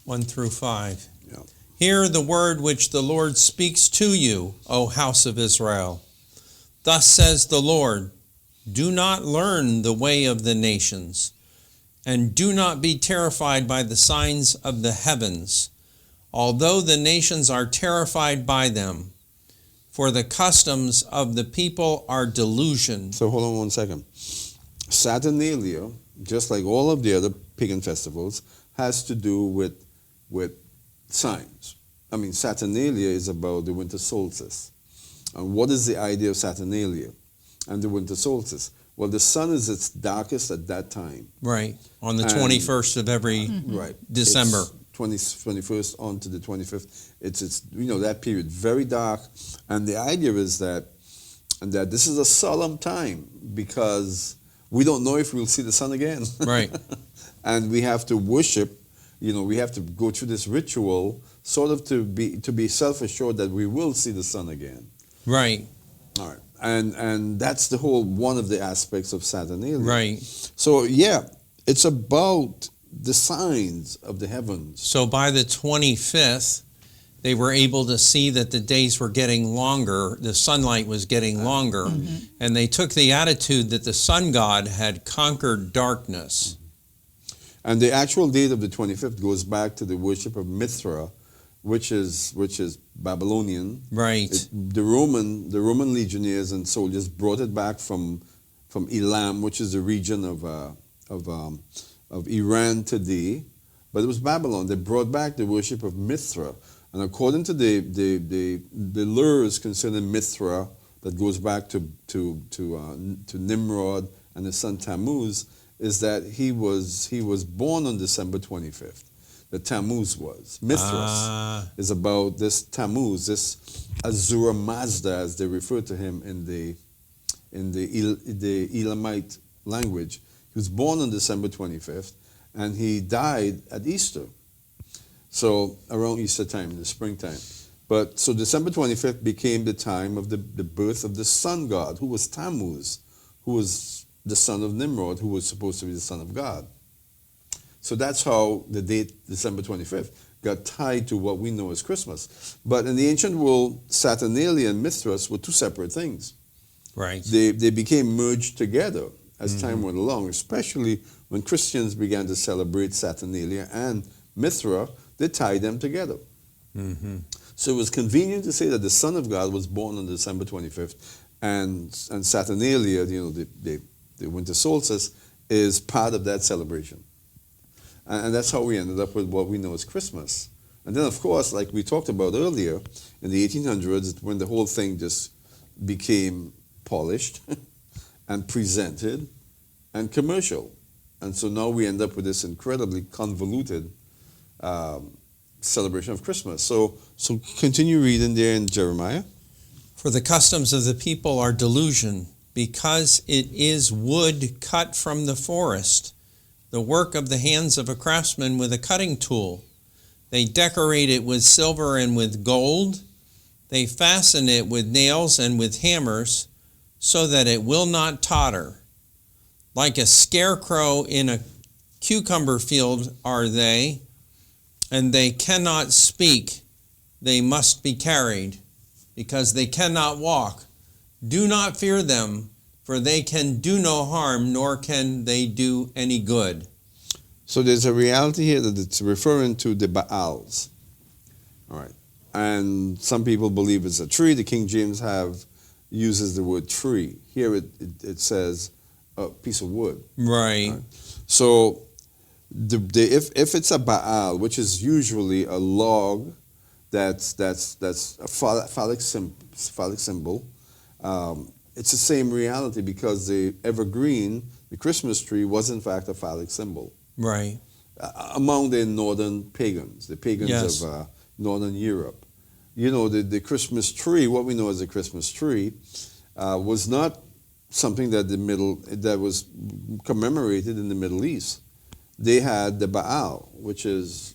1 through 5. Yep. Hear the word which the Lord speaks to you, O house of Israel. Thus says the Lord, do not learn the way of the nations, and do not be terrified by the signs of the heavens, although the nations are terrified by them. For the customs of the people are delusion. So hold on one second. Saturnalia, just like all of the other pagan festivals, has to do with signs. Saturnalia is about the winter solstice. And what is the idea of Saturnalia and the winter solstice? Well, the sun is its darkest at that time. Right, on the 21st of every December. 21st on to the 25th. It's that period, very dark. And the idea is that this is a solemn time, because we don't know if we'll see the sun again. Right. And we have to worship, we have to go through this ritual sort of to be self-assured that we will see the sun again. Right. All right. And that's the whole one of the aspects of Saturnalia. Right. So yeah, it's about the signs of the heavens. So by the 25th, they were able to see that the days were getting longer, the sunlight was getting longer, and they took the attitude that the sun god had conquered darkness. And the actual date of the 25th goes back to the worship of Mithra, which is Babylonian. Right. The Roman legionnaires and soldiers brought it back from Elam, which is the region of Iran today, but it was Babylon. They brought back the worship of Mithra, and according to the lures concerning Mithra, that goes back to Nimrod and his son Tammuz, is that he was born on December 25th. The Tammuz was. Mithras is about this Tammuz, this Azura Mazda, as they refer to him in the Elamite language. He was born on December 25th, and he died at Easter. So around Easter time, in the springtime. But so December 25th became the time of the birth of the sun god, who was Tammuz, who was the son of Nimrod, who was supposed to be the son of God. So that's how the date, December 25th, got tied to what we know as Christmas. But in the ancient world, Saturnalia and Mithras were two separate things. Right. They became merged together as time went along, especially when Christians began to celebrate Saturnalia and Mithra. They tied them together. So it was convenient to say that the Son of God was born on December 25th, and Saturnalia, the winter solstice, is part of that celebration. And that's how we ended up with what we know as Christmas. And then, of course, like we talked about earlier, in the 1800s, when the whole thing just became polished and presented and commercial. And so now we end up with this incredibly convoluted celebration of Christmas. So continue reading there in Jeremiah. For the customs of the people are delusion, because it is wood cut from the forest, the work of the hands of a craftsman with a cutting tool. They decorate it with silver and with gold. They fasten it with nails and with hammers, so that it will not totter. Like a scarecrow in a cucumber field are they, and they cannot speak. They must be carried, because they cannot walk. Do not fear them, for they can do no harm, nor can they do any good. So there's a reality here that it's referring to the Baals. All right. And some people believe it's a tree. The King James uses the word tree. Here it says a piece of wood. Right. So if it's a Baal, which is usually a log that's a phallic symbol, it's the same reality, because the evergreen, the Christmas tree, was in fact a phallic symbol. Right. Among the northern pagans, the pagans Yes. of northern Europe. You know, the Christmas tree, what we know as the Christmas tree, was not something that was commemorated in the Middle East. They had the Baal, which is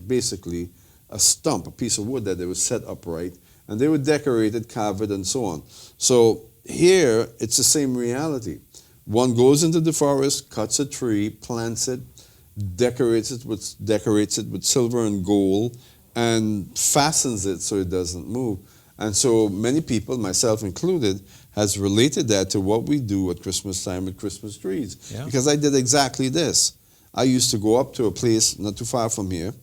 basically a stump, a piece of wood that they would set upright, and they would decorate it, carve it, and so on. So here, it's the same reality. One goes into the forest, cuts a tree, plants it, decorates it with silver and gold, and fastens it so it doesn't move. And so many people, myself included, has related that to what we do at Christmas time with Christmas trees. Yeah. Because I did exactly this. I used to go up to a place not too far from here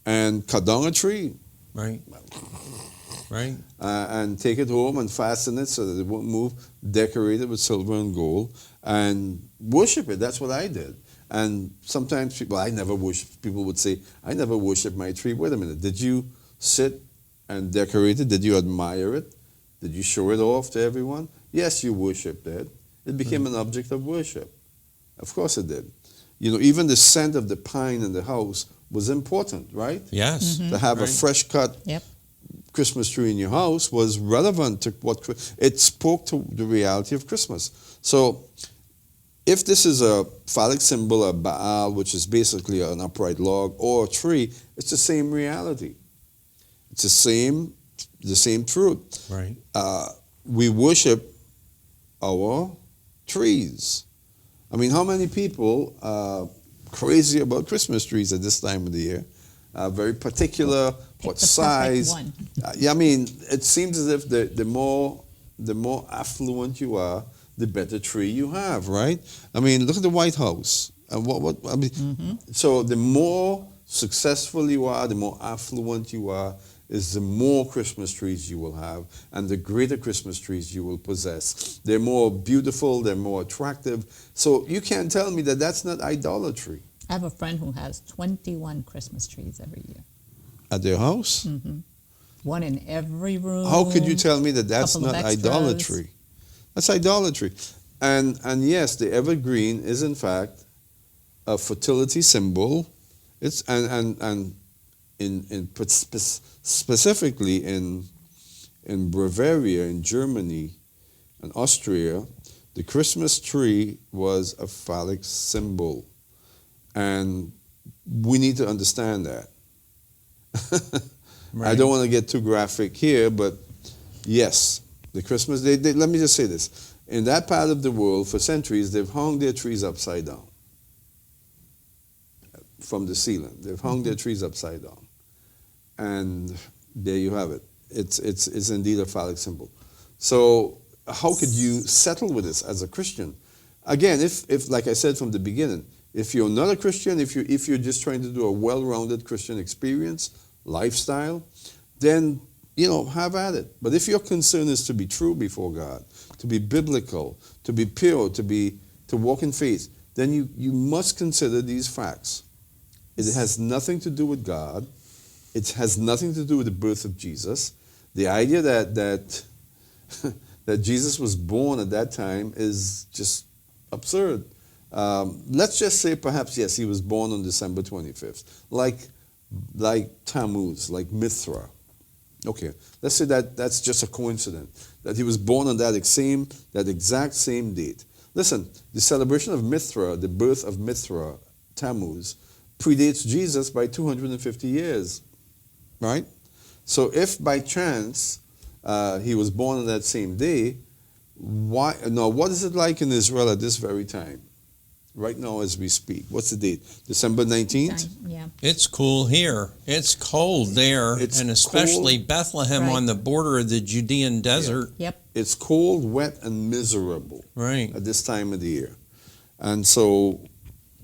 and cut down a tree. Right. Right. And take it home and fasten it so that it won't move, decorate it with silver and gold, and worship it. That's what I did. And sometimes people would say, I never worship my tree. Wait a minute, did you sit and decorate it? Did you admire it? Did you show it off to everyone? Yes, you worshipped it. It became an object of worship. Of course it did. You know, even the scent of the pine in the house was important, right? Yes. To have a fresh cut Yep. Christmas tree in your house was relevant to it spoke to the reality of Christmas. So if this is a phallic symbol, a Baal, which is basically an upright log, or a tree, it's the same reality. It's the same truth. Right. We worship our trees. I mean, how many people are crazy about Christmas trees at this time of the year? Very particular, what size. One. Yeah, I mean, it seems as if the more affluent you are, the better tree you have, right? I mean, look at the White House. So the more successful you are, the more affluent you are, is the more Christmas trees you will have, and the greater Christmas trees you will possess. They're more beautiful, they're more attractive. So you can't tell me that that's not idolatry. I have a friend who has 21 Christmas trees every year. At their house? One in every room. How could you tell me that that's couple of not extras. idolatry? That's idolatry. And yes, the evergreen is in fact a fertility symbol. It's and specifically in Bavaria, in Germany, and Austria, the Christmas tree was a phallic symbol, and we need to understand that. Right. I don't want to get too graphic here, but yes, the Christmas. Let me just say this: in that part of the world, for centuries, they've hung their trees upside down from the ceiling. They've hung their trees upside down, and there you have it. It's indeed a phallic symbol. So how could you settle with this as a Christian? Again, if like I said from the beginning, if you're not a Christian, if you're just trying to do a well-rounded Christian experience, lifestyle, then have at it. But if your concern is to be true before God, to be biblical, to be pure, to walk in faith, then you must consider these facts. It has nothing to do with God. It has nothing to do with the birth of Jesus. The idea that Jesus was born at that time is just absurd. Let's just say perhaps, yes, he was born on December 25th, like Tammuz, like Mithra. Okay, let's say that's just a coincidence, that he was born on that exact same date. Listen, the celebration of Mithra, the birth of Mithra, Tammuz, predates Jesus by 250 years, right? So if by chance he was born on that same day, why? Now, what is it like in Israel at this very time? Right now as we speak. What's the date? December 19th? Yeah. It's cool here. It's cold there, It's and especially cold. Bethlehem Right. on the border of the Judean desert. Yep. It's cold, wet, and miserable Right. at this time of the year. And so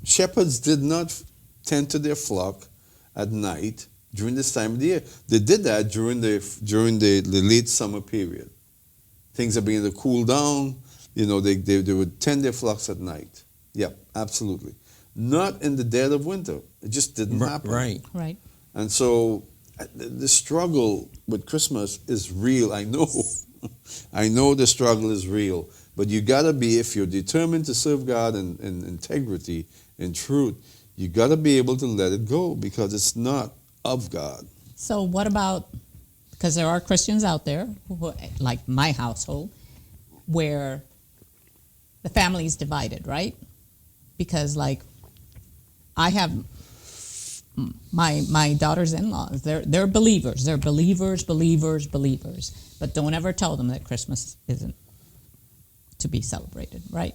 shepherds did not tend to their flock at night during this time of the year. They did that during the late summer period. Things are beginning to cool down. You know, they would tend their flocks at night. Yep, absolutely. Not in the dead of winter. It just didn't happen. Right. Right. And so the struggle with Christmas is real. I know. I know the struggle is real. But you got to be, if you're determined to serve God in integrity, in truth, you got to be able to let it go because it's not of God. So what about, because there are Christians out there, who, like my household, where the family is divided, right? Because like I have my daughters-in-laws, they're believers. They're believers. But don't ever tell them that Christmas isn't to be celebrated, right?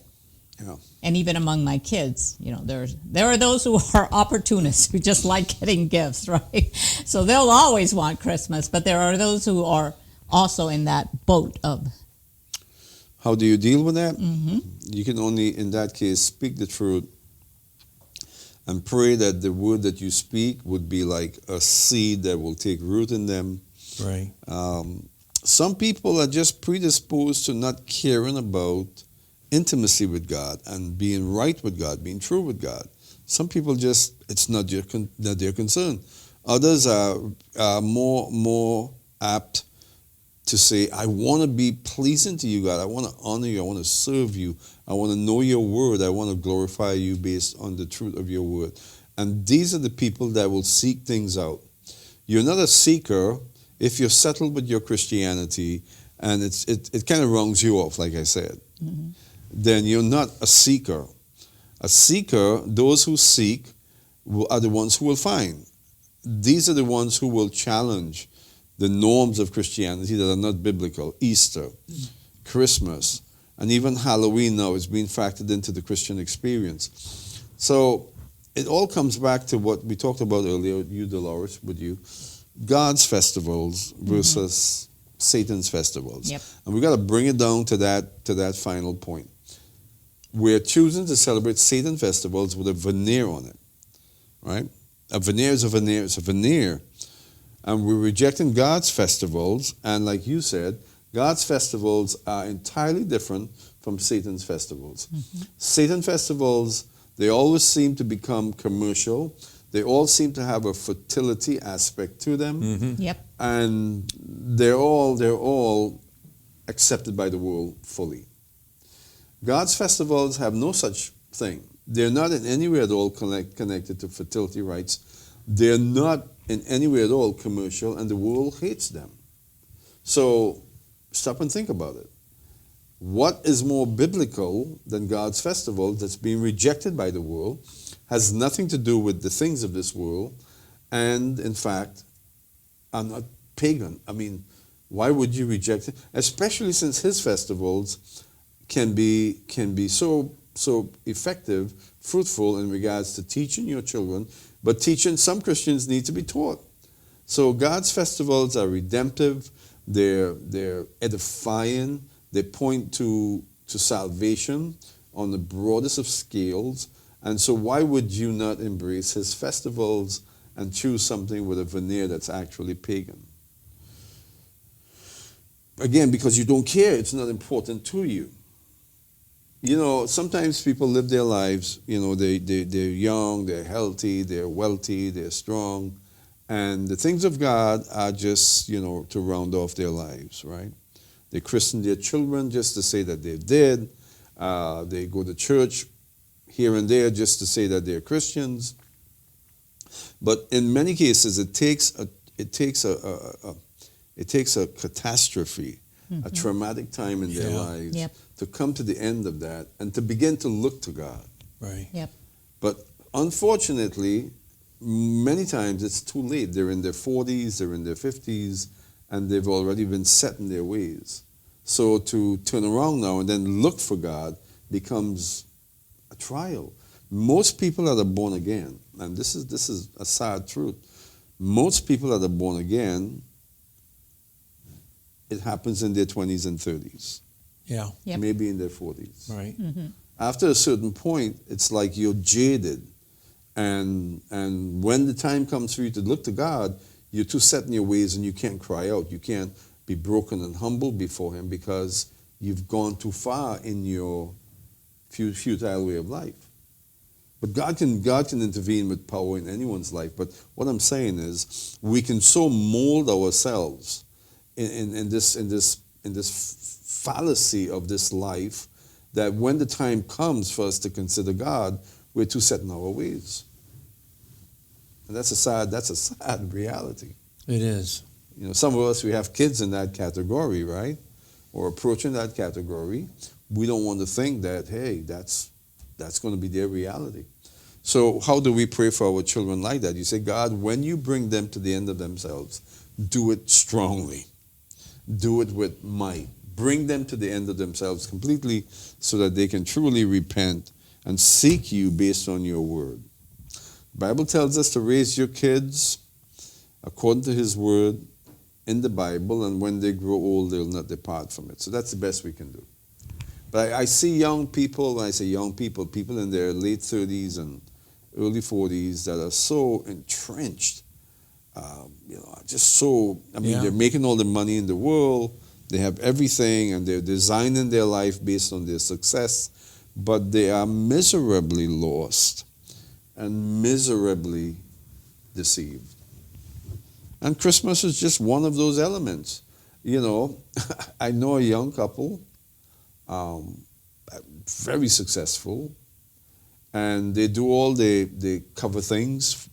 Yeah. And even among my kids, you know, there are those who are opportunists who just like getting gifts, right? So they'll always want Christmas, but there are those who are also in that boat of. How do you deal with that? Mm-hmm. You can only, in that case, speak the truth and pray that the word that you speak would be like a seed that will take root in them. Right. Some people are just predisposed to not caring about intimacy with God and being right with God, being true with God. Some people just, it's not their concern. Others are more apt to say, I want to be pleasing to you, God. I want to honor you. I want to serve you. I want to know your word. I want to glorify you based on the truth of your word. And these are the people that will seek things out. You're not a seeker if you're settled with your Christianity and it kind of wrongs you off, like I said. Mm-hmm. Then you're not a seeker. A seeker, those who seek, are the ones who will find. These are the ones who will challenge the norms of Christianity that are not biblical. Easter, Christmas, and even Halloween now is being factored into the Christian experience. So it all comes back to what we talked about earlier, you, Dolores, with you, God's festivals versus Satan's festivals. Yep. And we got to bring it down to that final point. We're choosing to celebrate Satan festivals with a veneer on it, right? A veneer is a veneer. It's a veneer. And we're rejecting God's festivals. And like you said, God's festivals are entirely different from Satan's festivals. Mm-hmm. Satan festivals, they always seem to become commercial. They all seem to have a fertility aspect to them. Mm-hmm. Yep. And they're all accepted by the world fully. God's festivals have no such thing. They're not in any way at all connected to fertility rites. They're not in any way at all commercial, and the world hates them. So stop and think about it. What is more biblical than God's festival that's being rejected by the world, has nothing to do with the things of this world, and in fact, are not pagan? I mean, why would you reject it? Especially since his festivals can be so effective, fruitful in regards to teaching your children, but teaching some Christians need to be taught. So God's festivals are redemptive, they're edifying, they point to salvation on the broadest of scales. And so why would you not embrace his festivals and choose something with a veneer that's actually pagan? Again, because you don't care, it's not important to you. You know, sometimes people live their lives, you know, they're young, they're healthy, they're wealthy, they're strong, and the things of God are just, you know, to round off their lives, right? They christen their children just to say that they're dead. They go to church here and there just to say that they're Christians. But in many cases, it takes a catastrophe, a traumatic time in their lives to come to the end of that and to begin to look to God. Right. Yep. But unfortunately, many times it's too late. They're in their 40s, they're in their 50s, and they've already been set in their ways. So to turn around now and then look for God becomes a trial. Most people that are born again, and this is a sad truth, most people that are born again, it happens in their 20s and 30s. Yeah. Yep. Maybe in their 40s. Right. After a certain point, it's like you're jaded. And when the time comes for you to look to God, you're too set in your ways and you can't cry out. You can't be broken and humble before Him because you've gone too far in your futile way of life. But God can intervene with power in anyone's life. But what I'm saying is, we can so mold ourselves in this fallacy of this life that when the time comes for us to consider God, we're too set in our ways. And that's a sad reality. It is. You know, some of us, we have kids in that category, right? Or approaching that category. We don't want to think that, hey, that's going to be their reality. So how do we pray for our children like that? You say, God, when you bring them to the end of themselves, do it strongly. Do it with might. Bring them to the end of themselves completely so that they can truly repent and seek you based on your word. The Bible tells us to raise your kids according to His word in the Bible, and when they grow old, they'll not depart from it. So that's the best we can do. But I see young people, when I say young people, people in their late 30s and early 40s that are so entrenched, just so, they're making all the money in the world, they have everything, and they're designing their life based on their success, but they are miserably lost and miserably deceived. And Christmas is just one of those elements. You know, I know a young couple, very successful, and they cover things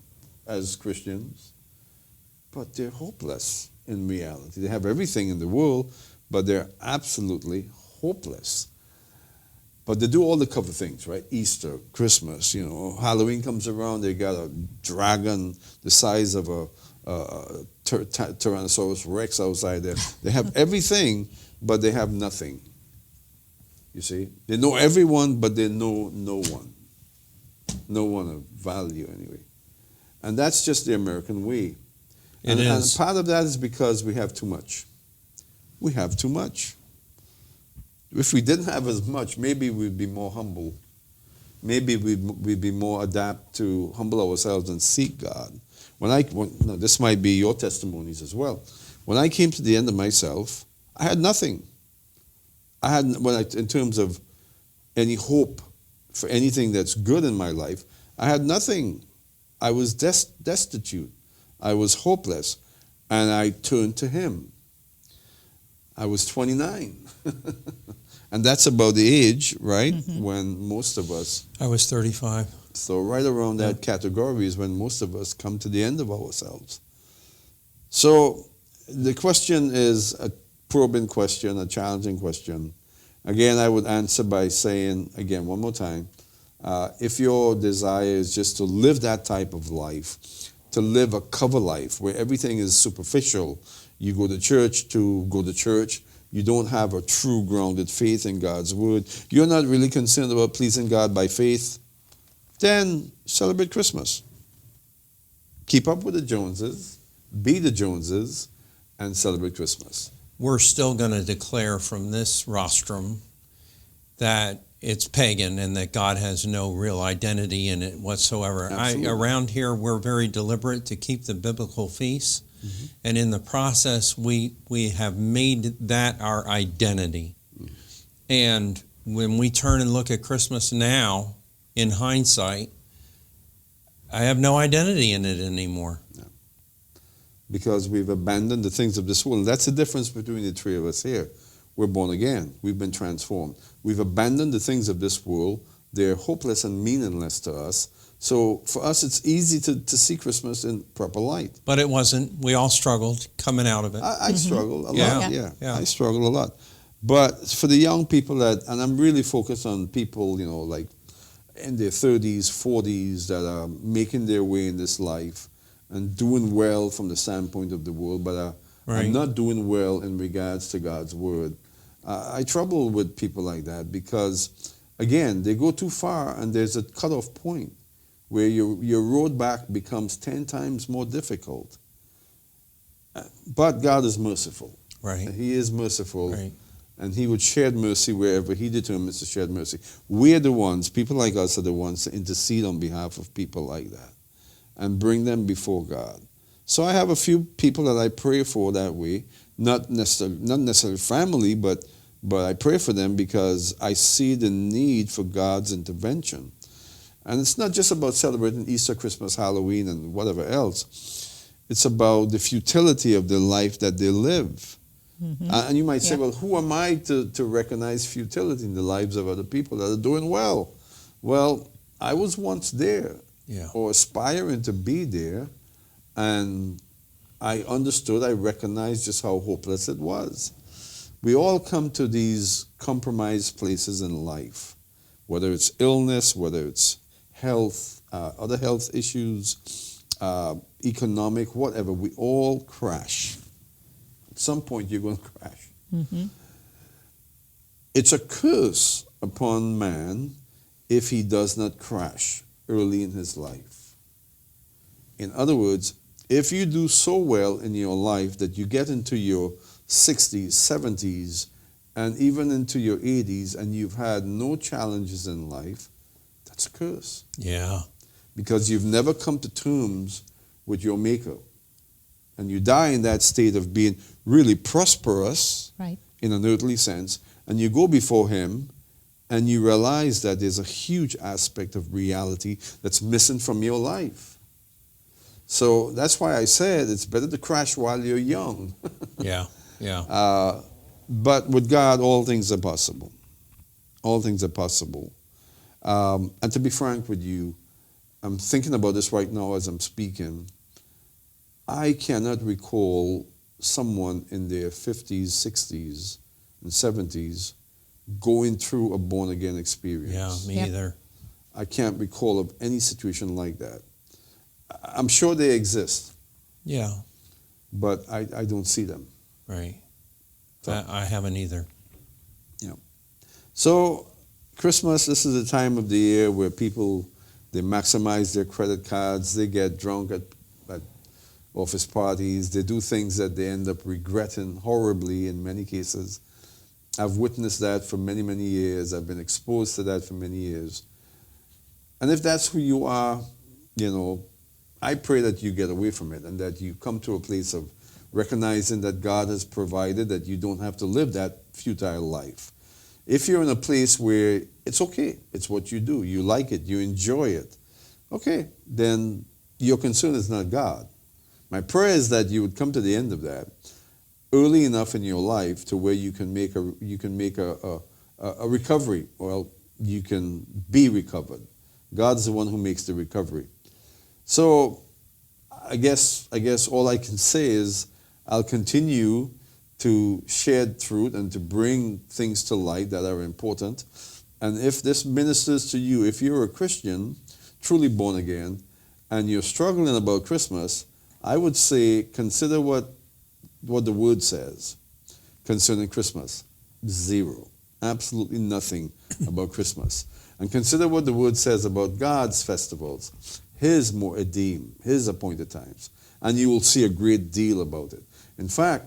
as Christians, but they're hopeless in reality. They have everything in the world, but they're absolutely hopeless. But they do all the cover things, right? Easter, Christmas, Halloween comes around, they got a dragon the size of a Tyrannosaurus Rex outside there. They have everything, but they have nothing. You see? They know everyone, but they know no one. No one of value, anyway. And that's just the American way. And part of that is because we have too much. We have too much. If we didn't have as much, maybe we'd be more humble. Maybe we'd be more adapt to humble ourselves and seek God. This might be your testimonies as well. When I came to the end of myself, I had nothing. In terms of any hope for anything that's good in my life, I had nothing. I was destitute. I was hopeless. And I turned to Him. I was 29. And that's about the age, right, when most of us... I was 35. So right around that category is when most of us come to the end of ourselves. So the question is a probing question, a challenging question. Again, I would answer by saying, again, one more time, if your desire is just to live that type of life, to live a cover life where everything is superficial, you go to church to go to church, you don't have a true grounded faith in God's word, you're not really concerned about pleasing God by faith, then celebrate Christmas. Keep up with the Joneses, be the Joneses, and celebrate Christmas. We're still going to declare from this rostrum that it's pagan and that God has no real identity in it whatsoever. Around here, we're very deliberate to keep the biblical feasts. Mm-hmm. And in the process, we have made that our identity. Mm-hmm. And when we turn and look at Christmas now, in hindsight, I have no identity in it anymore. No. Because we've abandoned the things of this world. And that's the difference between the three of us here. We're born again. We've been transformed. We've abandoned the things of this world. They're hopeless and meaningless to us. So for us, it's easy to see Christmas in proper light. But it wasn't. We all struggled coming out of it. I struggled a lot. Yeah. I struggled a lot. But for the young people and I'm really focused on people, like in their 30s, 40s that are making their way in this life and doing well from the standpoint of the world, but are not doing well in regards to God's word. I trouble with people like that because, again, they go too far and there's a cutoff point where your road back becomes 10 times more difficult. But God is merciful. Right. He is merciful. Right. And he would shed mercy wherever he determines to shed mercy. We're the ones, people like us are the ones to intercede on behalf of people like that and bring them before God. So I have a few people that I pray for that way, not necessarily family, but I pray for them because I see the need for God's intervention. And it's not just about celebrating Easter, Christmas, Halloween, and whatever else. It's about the futility of the life that they live. Mm-hmm. And you might say, well, who am I to recognize futility in the lives of other people that are doing well? Well, I was once there, or aspiring to be there, and I understood, I recognized just how hopeless it was. We all come to these compromised places in life, whether it's illness, whether it's health, other health issues, economic, whatever. We all crash. At some point, you're going to crash. Mm-hmm. It's a curse upon man if he does not crash early in his life. In other words, if you do so well in your life that you get into your 60s, 70s, and even into your 80s, and you've had no challenges in life, that's a curse. Yeah. Because you've never come to terms with your Maker. And you die in that state of being really prosperous, in an earthly sense, and you go before him, and you realize that there's a huge aspect of reality that's missing from your life. So that's why I said it's better to crash while you're young. Yeah. But with God, all things are possible. All things are possible. And to be frank with you, I'm thinking about this right now as I'm speaking. I cannot recall someone in their 50s, 60s, and 70s going through a born-again experience. Yeah, me either. I can't recall of any situation like that. I'm sure they exist. Yeah. But I don't see them. Right. So, I haven't either. Yeah. So Christmas, this is the time of the year where people, they maximize their credit cards, they get drunk at office parties, they do things that they end up regretting horribly in many cases. I've witnessed that for many, many years. I've been exposed to that for many years. And if that's who you are, I pray that you get away from it and that you come to a place of recognizing that God has provided, that you don't have to live that futile life. If you're in a place where it's okay, it's what you do, you like it, you enjoy it, okay, then your concern is not God. My prayer is that you would come to the end of that early enough in your life to where you can make a recovery. Well, you can be recovered. God's the one who makes the recovery. So I guess all I can say is I'll continue to shed truth and to bring things to light that are important. And if this ministers to you, if you're a Christian, truly born again, and you're struggling about Christmas, I would say consider what the Word says concerning Christmas. Zero. Absolutely nothing about Christmas. And consider what the Word says about God's festivals, His Moedim, His appointed times. And you will see a great deal about it. In fact,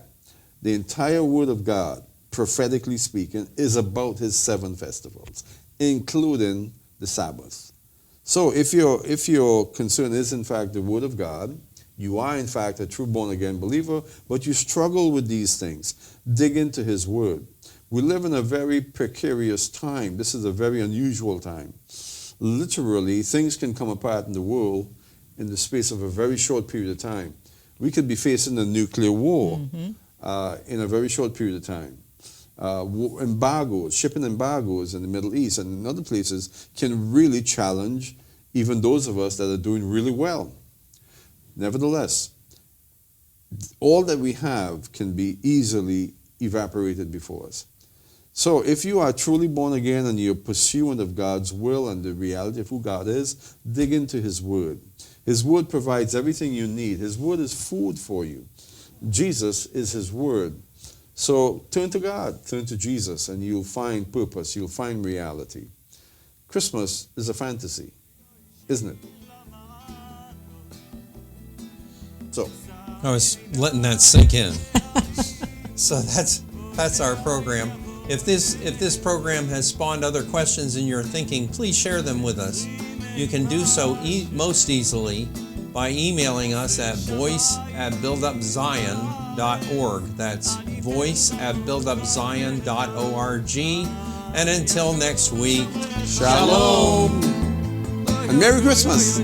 the entire Word of God, prophetically speaking, is about His 7 festivals, including the Sabbath. So if your concern is in fact the Word of God, you are in fact a true born-again believer, but you struggle with these things, dig into His Word. We live in a very precarious time. This is a very unusual time. Literally, things can come apart in the world in the space of a very short period of time. We could be facing a nuclear war in a very short period of time. Embargoes, shipping embargoes in the Middle East and in other places can really challenge even those of us that are doing really well. Nevertheless, all that we have can be easily evaporated before us. So if you are truly born again and you're pursuing of God's will and the reality of who God is, dig into His Word. His Word provides everything you need. His Word is food for you. Jesus is His Word. So turn to God, turn to Jesus, and you'll find purpose, you'll find reality. Christmas is a fantasy, isn't it? So I was letting that sink in. So that's our program. If this program has spawned other questions in your thinking, please share them with us. You can do so most easily by emailing us at voice@buildupzion.org. That's voice@buildupzion.org. And until next week, Shalom and Merry Christmas.